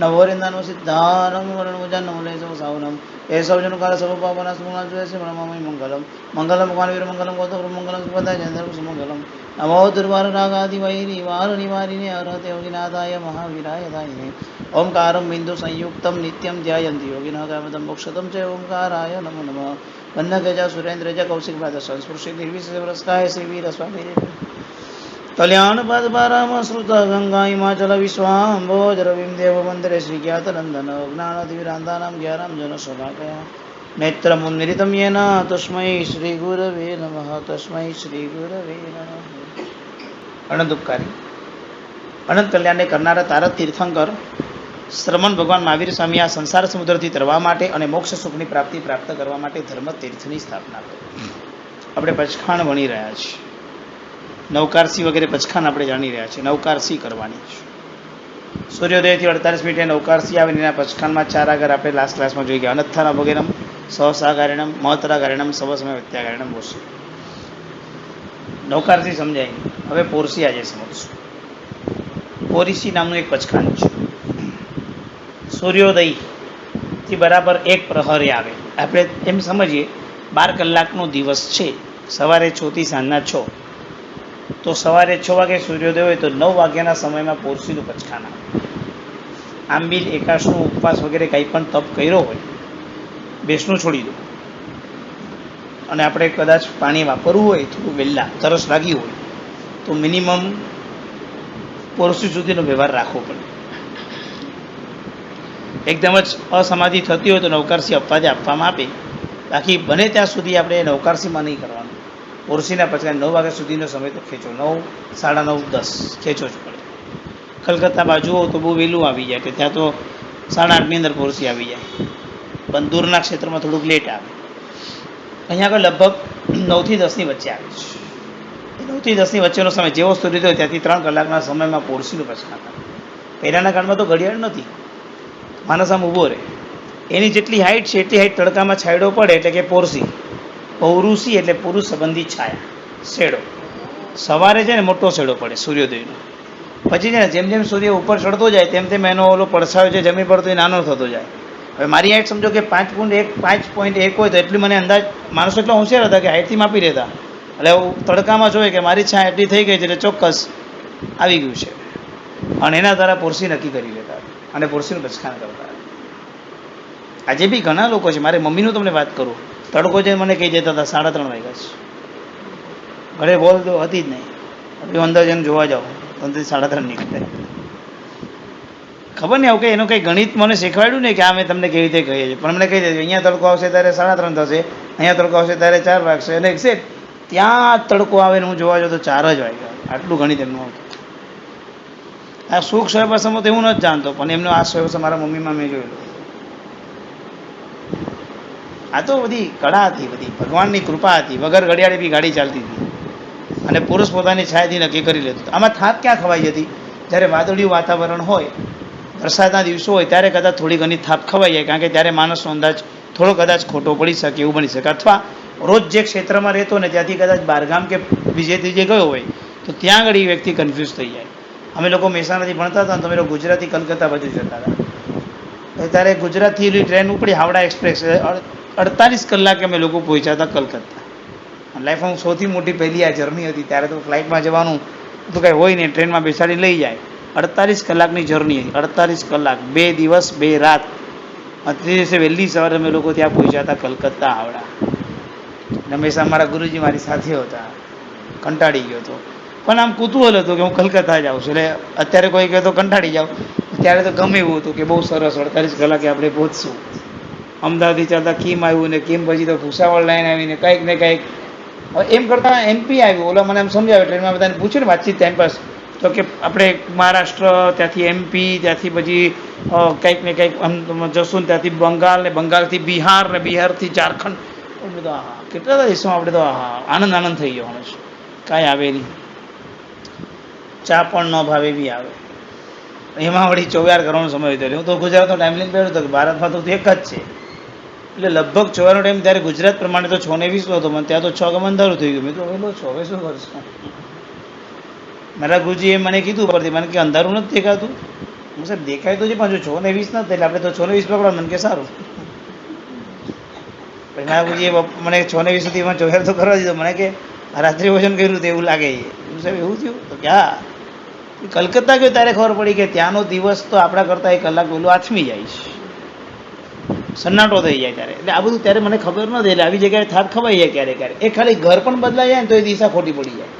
નવોરિંદાનો સિદ્ધારમ વર્ણભુજાનમૂલેશમ સાવનમ એ સૌજનકાળ સર્વપાપનાશમનાશ્રયસે મંગલમ મંગલમ ભગવાન વીર મંગલમ ગૌતમ મંગલમ સુપદાય જયંતમ સુમંગલમ નમો દુર્વાર રાગાદિ વૈરી વાર નિવારિને અરહતે યોગિનાથાય મહાવીરાય દાયિને ઓમકારમ બિંદુ સંયુક્તમ નિત્યમ ધ્યાયંતિ યોગિનઃ કામદમ મોક્ષદમ ચ ઓમકારાય નમો નમઃ વન્નગજા સુરેન્દ્રજ કૌશિક ભાદ સંસ્પૃશિ નિર્વિશેષ પુરસ્કાય શ્રી વીર સ્વામી કલ્યાણ પદ પરમ શ્રુત ગંગા હિમાચલ વિશ્વાંભોજ રવિમ દેવ મંદિરે શ્રી જ્ઞાતનંદન જ્ઞાનધિરાંતાનામ જ્ઞાનમ જન સભાકયા નેત્રમુન્મિલિતમ યેન તસ્મૈ શ્રી ગુરવે નમઃ તસ્મૈ શ્રી ગુરવે નમઃ. અનંત ઉપકારી અનંત કલ્યાણને કરનારા તારક તીર્થંકર શ્રમણ ભગવાન મહાવીર સ્વામી આ સંસાર સમુદ્રથી તરવા માટે અને મોક્ષ સુખની પ્રાપ્તિ પ્રાપ્ત કરવા માટે ધર્મ તીર્થની સ્થાપના કરી. આપણે પચખાણ ભણી રહ્યા છીએ. નવકારસી વગેરે પચખાન આપણે જાણી રહ્યા છીએ. નવકારસી કરવાની છે. સૂર્યોદયથી 48 મિનિટે નવકારસી આવે એના પચખાનમાં 4 આગળ આપણે લાસ્ટ ક્લાસમાં જોઈ ગયા. અનથાના વગેરમ સહસાગારિણમ મહતરાગારિણમ સવસમય વ્યત્યાગારિણમ બોલશું. નવકારસી સમજાય. હવે પોરસી આજે સમજશું. પોરીસી નામનું એક પચખાન છે. સૂર્યોદયથી બરાબર 1 પ્રહરે આવે. આપણે એમ સમજીએ 12 કલાકનો દિવસ છે. સવારે 6 થી સાંજના 6. તો સવારે 6 વાગે સૂર્યોદય હોય તો 9 વાગ્યાના સમયમાં પોરસીનું પચખાન આવે. આંબીલ એકાશનો ઉપવાસ વગેરે કંઈ પણ તપ કર્યો હોય, બેસનું છોડી દો. અને આપણે કદાચ પાણી વાપરવું હોય થોડું વહેલા, તરસ લાગી હોય તો મિનિમમ પોરસી સુધીનો વ્યવહાર રાખવો પડે. એકદમ જ અસમાધિ થતી હોય તો નવકારસી અપવાદે આપવામાં આપે. બાકી બને ત્યાં સુધી આપણે નવકારસીમાં નહીં કરવાનું. પોરસીના પછી 9 વાગ્યા સુધીનો સમય તો ખેંચો. 9, 9:30, 10 ખેંચો જ પડે. કલકત્તા બાજુ હો તો બહુ વહેલું આવી જાય કે ત્યાં તો 8:30ની અંદર પોરસી આવી જાય. પણ દૂરના ક્ષેત્રમાં થોડુંક લેટ આવે. અહીંયા આગળ લગભગ 9 થી 10ની વચ્ચે આવે છે. 9 થી 10ની વચ્ચેનો સમય જેવો સૂર્યોદય હોય ત્યાંથી 3 કલાકના સમયમાં પોરસીનું પચખાન આવે. પહેલાંના કાળમાં તો ઘડિયાળ નથી. માણસ આમ ઊભો રહે. એની જેટલી હાઈટ છે એટલી હાઈટ તડકામાં છાંયડો પડે એટલે કે પોરસી. પૌરુષી એટલે પુરુષ સંબંધી છાયા, શેડો. સવારે છે ને મોટો શેડો પડે સૂર્યોદયનો. પછી છે ને જેમ જેમ સૂર્ય ઉપર ચડતો જાય તેમ તેમ એનો ઓલો પડછાયો છે જમીન પર તો એ નાનો થતો જાય. હવે મારી હાઈટ સમજો કે 5.1 હોય તો એટલી મને અંદાજ માણસો એટલા હોશિયાર હતા કે હાઈટથી માપી રહેતા. એટલે તડકામાં જોઈએ કે મારી છાયા એટલી થઈ ગઈ છે એટલે ચોક્કસ આવી ગયું છે. અને એના દ્વારા પોરસી નક્કી કરી લેતા અને પોરસીનું પચખાન કરતા. આજે બી ઘણા લોકો છે. મારી મમ્મીનું તમને વાત કરું, તડકો જઈને મને કહી જતા હતા 3:30 વાગ્યા છે. ઘરે બોલ તો હતી જ નહીં. હવે અંદર જઈને જોવા જાઓ તો 3:30 નીકળે. ખબર નહીં આવું કે એનું કંઈ ગણિત મને શીખવાડ્યું ને કે આ મેં તમને કેવી રીતે કહીએ છીએ. પણ મને કહી દે અહીંયા તડકો આવશે ત્યારે 3:30 થશે, અહીંયા તડકો આવશે ત્યારે 4 વાગશે. અને એક્ઝેક્ટ ત્યાં તડકો આવે ને હું જોવા જાઉં તો 4 જ વાગ્યા. આટલું ગણિત એમનું હતું. આ સુખ સ્વયંસમો તો હું નથી જાણતો, પણ એમનો આ સ્વયંસમ મારા મમ્મીમાં મેં જોયેલું. આ તો બધી કળા હતી, બધી ભગવાનની કૃપા હતી. વગર ઘડિયાળે બી ગાડી ચાલતી હતી અને પુરુષ પોતાની છાયાથી નક્કી કરી લેતું. આમાં થાક ક્યાં ખવાઈ જતી? જ્યારે વાદળિયું વાતાવરણ હોય, વરસાદના દિવસો હોય ત્યારે કદાચ થોડી ઘણી થાપ ખવાઈ જાય. કારણ કે ત્યારે માણસનો અંદાજ થોડો કદાચ ખોટો પડી શકે એવું બની શકે. અથવા રોજ જે ક્ષેત્રમાં રહેતો ને ત્યાંથી કદાચ બહારગામ કે બીજે ત્રીજે ગયો હોય તો ત્યાં આગળ એ વ્યક્તિ કન્ફ્યુઝ થઈ જાય. અમે લોકો મહેસાણાથી ભણતા હતા ને તમે લોકો ગુજરાતી કલકત્તા બાજુ જતા હતા. ત્યારે ગુજરાતથી ટ્રેન ઉપડી હાવડા એક્સપ્રેસ 48 કલાકે અમે લોકો પહોંચ્યા હતા કલકત્તા. લાઈફમાં સૌથી મોટી પહેલી આ જર્ની હતી. ત્યારે તો ફ્લાઇટમાં જવાનું તો કાંઈ હોય નહીં, ટ્રેનમાં બેસાડી લઈ જાય. 48 કલાકની જર્ની હતી. 48 કલાક, 2 દિવસ 2 રાત. તે દિવસે વહેલી સવારે અમે લોકો ત્યાં પહોંચ્યા હતા કલકત્તા હાવડા. હંમેશા અમારા ગુરુજી મારી સાથે હતા. કંટાળી ગયો હતો, પણ આમ કુતૂહલ હતું કે હું કલકત્તા જાઉં છું. એટલે અત્યારે કોઈ કહે તો કંટાળી જાઉં, ત્યારે તો ગમે એવું હતું કે બહુ સરસ 48 કલાકે આપણે પહોંચશું. અમદાવાદથી ચાલતા કેમ આવ્યું ને કેમ પછી તો ભૂસાવળ લાઈન આવીને કંઈક ને કંઈક. એમ કરતાં એમપી આવ્યું. ઓલા મને એમ સમજાવે ટ્રેનમાં બધાને પૂછ્યું ને વાતચીત ટાઈમ પાસ તો કે આપણે મહારાષ્ટ્ર, ત્યાંથી એમપી, ત્યાંથી પછી કંઈક ને કંઈક જશું ને ત્યાંથી બંગાળ ને બંગાળથી બિહાર ને બિહારથી ઝારખંડ. બધું હા કેટલા બધા દેશોમાં આપણે તો હા આનંદ થઈ ગયો. હમણાં કાંઈ આવે નહીં. ચા પણ ન ભાવે બી આવે. એમાં વળી 24 કરવાનો સમય હતો. હું તો ગુજરાતનો ટાઈમ લઈને બેઠો હતો કે ભારતમાં તો એક જ છે. એટલે લગભગ 24નો ટાઈમ ત્યારે ગુજરાત પ્રમાણે તો 6:20 હતો. મને ત્યાં તો 6 અંધારું થઈ ગયું. મેં તો વહેલો 6 હવે શું કરશું? મારા ગુરુજીએ મને કીધું પરથી મને કે અંધારું નથી દેખાતું. હું સાહેબ દેખાય તો છે પણ જો 6 ને 20 નથી એટલે આપણે તો 6 ને 20 પકડો મને કે સારું. પછી મારા ગુરુજીએ મને 6 ને 20 સુધી એમાં ચોહેર તો કરવા દીધો. મને કે રાત્રિ ભોજન કર્યું તો એવું લાગે. હું સાહેબ એવું થયું તો કે હા, કલકત્તા ગયો ત્યારે ખબર પડી કે ત્યાંનો દિવસ તો આપણા કરતાં 1 કલાક પહેલું આથમી જાય છે, સન્નાટો થઈ જાય ત્યારે. એટલે આ બધું ત્યારે મને ખબર નથી. એટલે આવી જગ્યાએ થાક ખવાઈ જાય ક્યારેક ક્યારેક. એ ખાલી ઘર પણ બદલાઈ જાય ને તો એ દિશા ખોટી પડી જાય.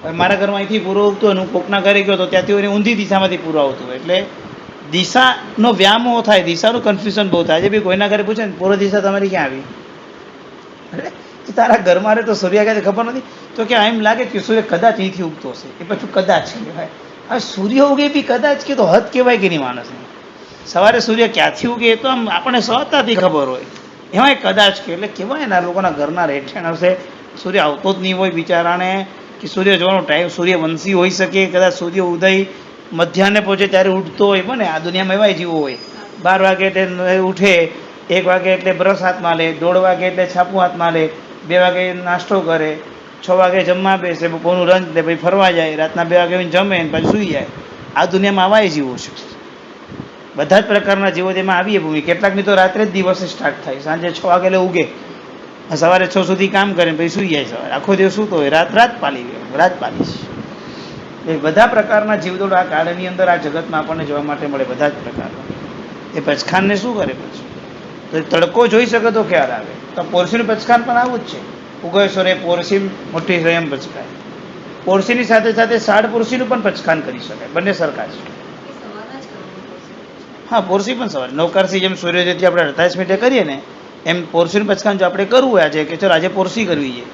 હવે મારા ઘરમાં અહીંથી પૂરો આવતું અને હું કોકના ઘરે ગયો તો ત્યાંથી એને ઊંધી દિશામાંથી પૂરો આવતું. એટલે દિશાનો વ્યામો થાય, દિશાનું કન્ફ્યુઝન બહુ થાય છે. ભાઈ કોઈના ઘરે પૂછે ને પૂર્વ દિશા તમારી ક્યાં આવી? અરે તારા ઘરમાં રહે તો સૂર્ય ક્યાં ખબર નથી? તો કે એમ લાગે કે સૂર્ય કદાચ અહીંથી ઉગતો હશે. એ પછી કદાચ કહેવાય. હવે સૂર્ય ઉગે બી કદાચ કે તો હદ કહેવાય કે નહીં માણસને? સવારે સૂર્ય ક્યાંથી ઉગે એ તો આમ આપણને સહજતાથી ખબર હોય, એમાંય કદાચ કે એટલે કહેવાય ને લોકોના ઘરના રહેઠાણ હશે સૂર્ય આવતો જ નહીં હોય બિચારાને, કે સૂર્ય જોવાનો ટાઈમ સૂર્યવંશી હોઈ શકે, કદાચ સૂર્ય ઉદય મધ્યાહને પહોંચે ત્યારે ઉઠતો હોય. બને આ દુનિયામાં એવાય જીવો હોય 12 વાગે એટલે ઉઠે, 1 વાગે એટલે બ્રશ હાથમાં લે, 1:30 વાગે એટલે છાપું હાથમાં લે, 2 વાગે નાસ્તો કરે, 6 વાગે જમવા બેસે, બપોરનું લંચ લે, પછી ફરવા જાય, રાતના 2 વાગે જમે ને પછી સૂઈ જાય. આ દુનિયામાં આવાય જીવો છે. બધા જ પ્રકારના જીવો તેમાં આવીએ ભૂમિ. કેટલાકની તો રાત્રે જ દિવસ સ્ટાર્ટ થાય, સાંજે 6 વાગે એટલે ઉગે, સવારે 6 સુધી કામ કરે પછી સૂઈ જાય. સવારે આખો દિવસ સૂતો હોય, રાત પાલી છે. એ બધા પ્રકારના જીવદોડ આ કાળની અંદર આ જગતમાં આપણને જોવા માટે મળે, બધા જ પ્રકારના. એ પચખાનને શું કરે પછી? તો તડકો જોઈ શકે તો ખ્યાલ આવે. તો પોરસીનું પચખાન પણ આવું જ છે. ઉગયસ્વરે પોરસી મોટી સ્વયં પચકાય. પોરસીની સાથે સાથે સાડ પોરસીનું પણ પચખાન કરી શકાય, બંને સરખા છે. હા, પોરસી પણ સવારે નવકારસી જેમ સૂર્યોદયથી આપણે 48 મિનિટે કરીએ ને એમ પોરસીનું પચખાન જો આપણે કરવું હોય આજે કે ચલો આજે પોરસી કરવી છે,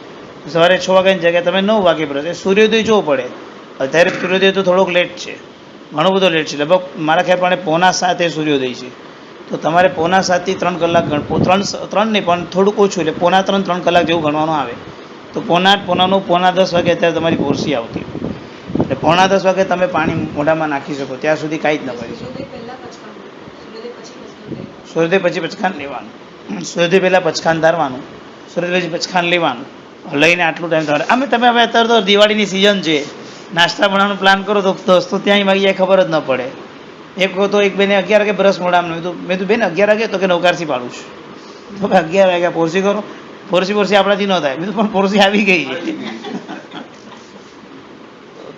સવારે 6 વાગ્યાની જગ્યાએ તમે 9 વાગે પડે. સૂર્યોદય જોવો પડે. અત્યારે સૂર્યોદય તો થોડોક લેટ છે, ઘણો બધો લેટ છે. લગભગ મારા ખ્યાલ પ્રમાણે 6:45 સૂર્યોદય છે. તો તમારે 2:45 થી 3 કલાક 3 નહીં પણ થોડુંક ઓછું, એટલે 2:45 3 કલાક જેવું ગણવાનું આવે. તો 9:45 10 વાગે અત્યારે તમારી પોરસી આવતી. એટલે 9:45 વાગે તમે પાણી મોઢામાં નાખી શકો, ત્યાં સુધી કાંઈ જ ન કરી શકો. સૂર્યોદય પછી પચખાન લેવાનું, સૂર્યોદય પહેલાં પચખાન ધારવાનું, સૂર્યોદય પછી પચખાન લેવાનું, લઈને આટલું ટાઈમ તમારે. તમે હવે અત્યારે તો દિવાળીની સિઝન છે, નાસ્તા બનાવવાનું પ્લાન કરો તો દોસ્તો ત્યાં વાગ્યા ખબર જ ન પડે. એક તો એક બેને 11 વાગે બ્રશ મોઢામાં, મેં તો બેન 11 વાગે તો કે નવકારસી પાડું છું. તો 11 વાગ્યા પોરસી કરો. પોરસી આપણાથી ન થાય. મેં તો પણ પોરસી આવી ગઈ છે.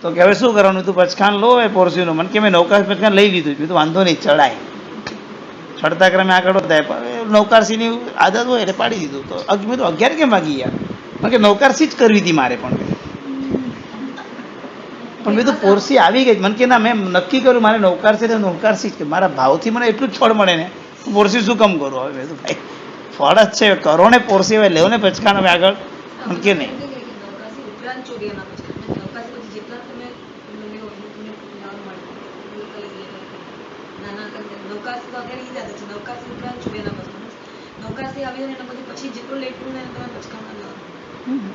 તો કે હવે શું કરવાનું? તું પચખાન લો એ પોરસીનું. મને કે મેં નવકારસી પચખાન લઈ લીધું. મેં તો વાંધો નહીં, ચડાય ચડતા ક્રમે આગળ થાય. નવકારસીની આદત હોય એટલે પાડી દીધું. તો મેં તો 11 કેમ વાગી યાર? મને કે નવકારસી જ કરવી હતી મારે પણ મેં તો પોરસી આવી ગઈ. મને કે ના, મેં નક્કી કર્યું મારે નવકારસી તો નવકારસી જ કે મારા ભાવથી મને એટલું જ ફળ મળે ને, પોરસી શું કામ કરું? હવે મેં તો ભાઈ ફળ જ છે, કરો ને પોરસી, હવે લેવો ને પચખાન હવે આગળ. મને કે નહીં,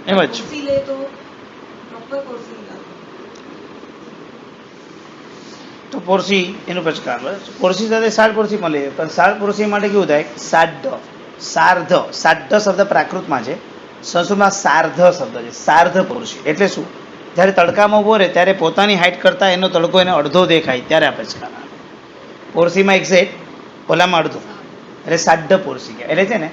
એમ જ. તો પોરસી એનું પચખાન, પોરસી સાથે સાડ પોરસી મળે. પણ સાડ પોરસી માટે કેવું થાય? સાર્ધ શબ્દ પ્રાકૃતમાં છે, સંસ્કૃતમાં સાર્ધ શબ્દ છે. સાર્ધ પોરસી એટલે શું? જ્યારે તડકામાં ઉભો રહે ત્યારે પોતાની હાઈટ કરતાં એનો તડકો એને અડધો દેખાય ત્યારે આ પચખાન આવે. પોરસીમાં એક્ઝેક્ટ ઓલામાં અડધો, એટલે સાઢ પોરસી કહેવાય. એટલે છે ને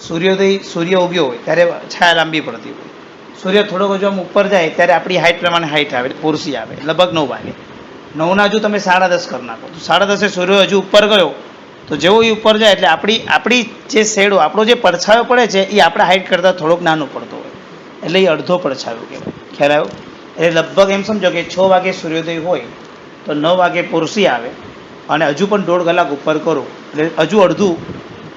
સૂર્ય ઉગ્યો હોય ત્યારે છાયા લાંબી પડતી હોય, સૂર્ય થોડોક હજુ આમ ઉપર જાય ત્યારે આપણી હાઈટ પ્રમાણે હાઈટ આવે એટલે પોરસી આવે. લગભગ 9 વાગે. 9ના હજુ તમે 10:30 કરી નાખો તો 10:30 સૂર્ય હજુ ઉપર ગયો તો જેવો એ ઉપર જાય એટલે આપણી જે શેડો, આપણો જે પડછાયો પડે છે એ આપણા હાઈટ કરતાં થોડોક નાનો પડતો હોય, એટલે એ અડધો પડછાયો કહેવાય. ખ્યાલ આવ્યો? એટલે લગભગ એમ સમજો કે 6 વાગે સૂર્યોદય હોય તો 9 વાગે પોરસી આવે, અને હજુ પણ 1.5 કલાક ઉપર કરો એટલે હજુ અડધું,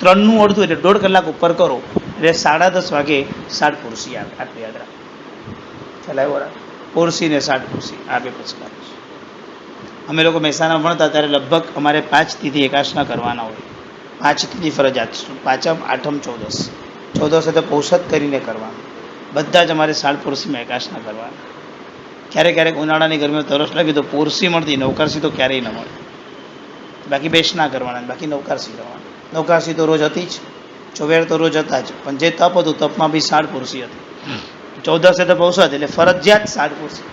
3નું અડધું એટલે 1.5 કલાક ઉપર કરો એટલે 10:30 વાગે સાડ પોરસી આવે. આટલું યાદ રાખો. ખ્યાલ આવ્યો? પોરસી ને સાડ પોરસી આ બે પચખાન. અમે લોકો મહેસાણા ભણતા ત્યારે લગભગ અમારે 5 તિથિ એકાસના કરવાના હોય. 5 તિથિ ફરજિયાત, 5મ 8મ 14 તો પૌષધ કરીને કરવાનું. બધા જ અમારે સાડ પોરસીમાં એકાસના કરવાના. ક્યારેક ઉનાળાની ગરમીમાં તરસ લાગી તો પોરસી મળતી, નવકારસી તો ક્યારેય ન મળે. બાકી બેસના કરવાના, બાકી નવકારસી કરવાના. નવકારસી તો રોજ હતી જ, ચોવેર તો રોજ હતા જ, પણ જે તપ હતું તપમાં બી સાડ પોરસી હતી. 14 તો પૌષધ એટલે ફરજિયાત સાડ પોરસી,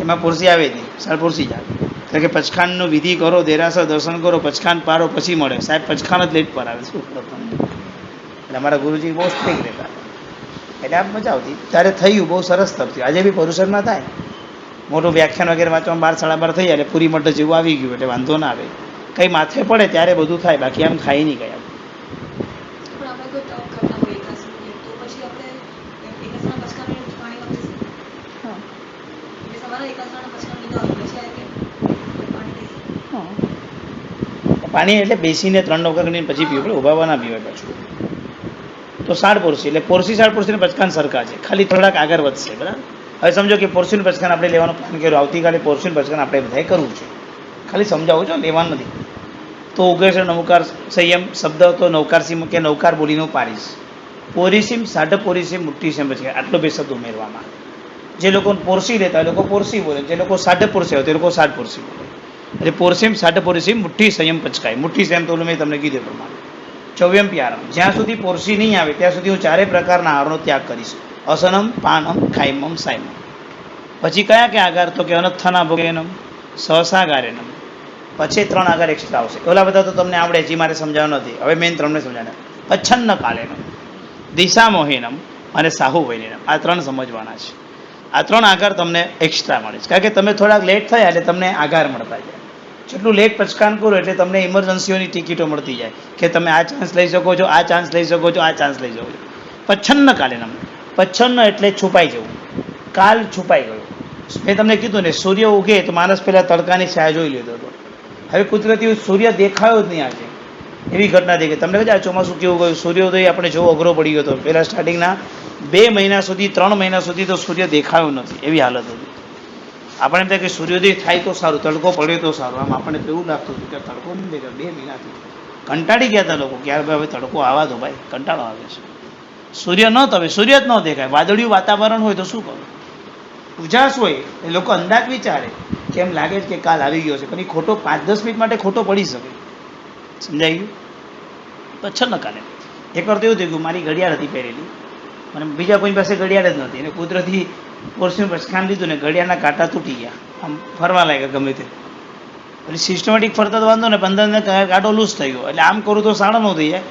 એમાં પોરસી આવે નહીં, સાડ પોરસી જ આવે. એટલે કે પચખાનનો વિધિ કરો, દેરાસર દર્શન કરો, પચખાન પારો પછી મળે. સાહેબ પચખાન જ લેટ પર આવે, શું કરો તમે? એટલે અમારા ગુરુજી બહુ સ્ટ્રિક્ટ રહેતા, એટલે આમ મજા આવતી. ત્યારે થયું બહુ સરસ થયું. આજે બી પરુષરમાં થાય, મોટું વ્યાખ્યાન વગેરે વાંચવામાં 12 12:30 થઈ જાય એટલે પૂરી મઠ જેવું આવી ગયું એટલે વાંધો ના આવે. કંઈ માથે પડે ત્યારે બધું થાય, બાકી આમ થાય નહીં કંઈ. પાણી એટલે બેસીને 3 નોકર કરીને પછી પીવું પડે, ઉભાવા ના પીવાય પાછું. તો 60 પોરસી એટલે પોરસી 60 પોરસીને પચકાન સરખા છે, ખાલી થોડાક આગળ વધશે. બરાબર, હવે સમજો કે પોરસીનું પચકાન આપણે લેવાનો પ્લાન કર્યો, આવતીકાલે પોરસીનું પચકાન આપણે બધાએ કરવું છે. ખાલી સમજાવું છો, લેવાનું નથી. તો ઉગેશ નવકાર સંયમ શબ્દ તો નવકારસીમ કે નવકાર બોલીનું પાડીશ. પોરીસીમ સાઢ પોરીસીમ મુઠ્ઠી સેમ પછી આટલો બે શબ્દ ઉમેરવામાં. જે લોકો પોરસી લેતા હોય એ લોકો પોરસી બોલે, જે લોકો સાઢ પોરસી હોય તે લોકો 60 પોરસી બોલે. એટલે પોરસીમ સાઢ પોરસીમ મુઠ્ઠી સંયમ પચકાય. મુઠ્ઠી સંયમ તો મેં તમને કીધું પ્રમાણે. ચૌવ્યમ પ્યારમ, જ્યાં સુધી પોરસી નહીં આવે ત્યાં સુધી હું 4 પ્રકારના આહારનો ત્યાગ કરીશ. અસનમ, પાનમ, ખાઈમમ, સાયમમ. પછી કયા કયા આગાર? તો કે અનથના ભોગેનમ, સહસાગારેનમ. પછી 3 આગાર એક્સ્ટ્રા આવશે. ઓલા બધા તો તમને આવડે, હજી મારે સમજાવવા નથી. હવે મેઇન 3ને સમજાવવાના. અચ્છન્ન કાલેનમ, દિશા મોહિનમ અને સાહુ વૈનિનમ. આ 3 સમજવાના છે. આ 3 આગાર તમને એક્સ્ટ્રા મળે છે, કારણ કે તમે થોડાક લેટ થયા એટલે તમને આગાર મળતા જાય. જેટલું લેટ પચકાન કરો એટલે તમને ઇમરજન્સીઓની ટિકિટો મળતી જાય કે તમે આ ચાન્સ લઈ શકો છો, આ ચાન્સ લઈ શકો છો, આ ચાન્સ લઈ શકો છો. પચ્છન્ન કાલેનમ, પચ્છન્ન એટલે છુપાઈ જવું, કાલ છુપાઈ ગયો. મેં તમને કીધું ને, સૂર્ય ઉગે તો માણસ પહેલાં તડકાની છાયા જોઈ લેતો હતો. હવે કુદરતી સૂર્ય દેખાયો જ નહીં આજે, એવી ઘટના દેખાય. તમને ખબર આ ચોમાસું કેવું ગયું? સૂર્યોદય આપણે જોવો અઘરો પડી ગયો હતો. પહેલાં સ્ટાર્ટિંગના 2 મહિના સુધી 3 મહિના સુધી તો સૂર્ય દેખાયો નથી, એવી હાલત હતી. આપણે એમ થાય કે સૂર્યોદય થાય તો સારું, તડકો પડે તો સારું. આમ આપણને તો એવું લાગતું હતું કે તડકો નહીં દેખાય. 2 મહિનાથી કંટાળી ગયા હતા લોકો કે યાર ભાઈ હવે તડકો આવવા દો ભાઈ, કંટાળો આવે છે. સૂર્ય ન તો હવે સૂર્ય જ ન દેખાય, વાદળિયું વાતાવરણ હોય તો શું કરું? ઉજાસ હોય એ લોકો અંદાજ વિચારે કે એમ લાગે છે કે કાલ આવી ગયો છે, પણ એ ખોટો 5-10 મિનિટ માટે ખોટો પડી શકે. સમજાઈ ગયું? પછી ન કાલે એકવાર તો એવું થયું, મારી ઘડિયાળ હતી પહેરેલી અને બીજા કોઈ પાસે ઘડિયાળ જ નથી, એને કુદરતી પોરસીનું પચકાન લીધું ને ઘડિયાળના કાંટા તૂટી ગયા, આમ ફરવા લાગ્યા ગમે તે. એટલે સિસ્ટમેટિક ફરતા તો વાંધો ને, 15 કાંટો લૂઝ થઈ ગયો. એટલે આમ કરું તો 9:30 થઈ જાય,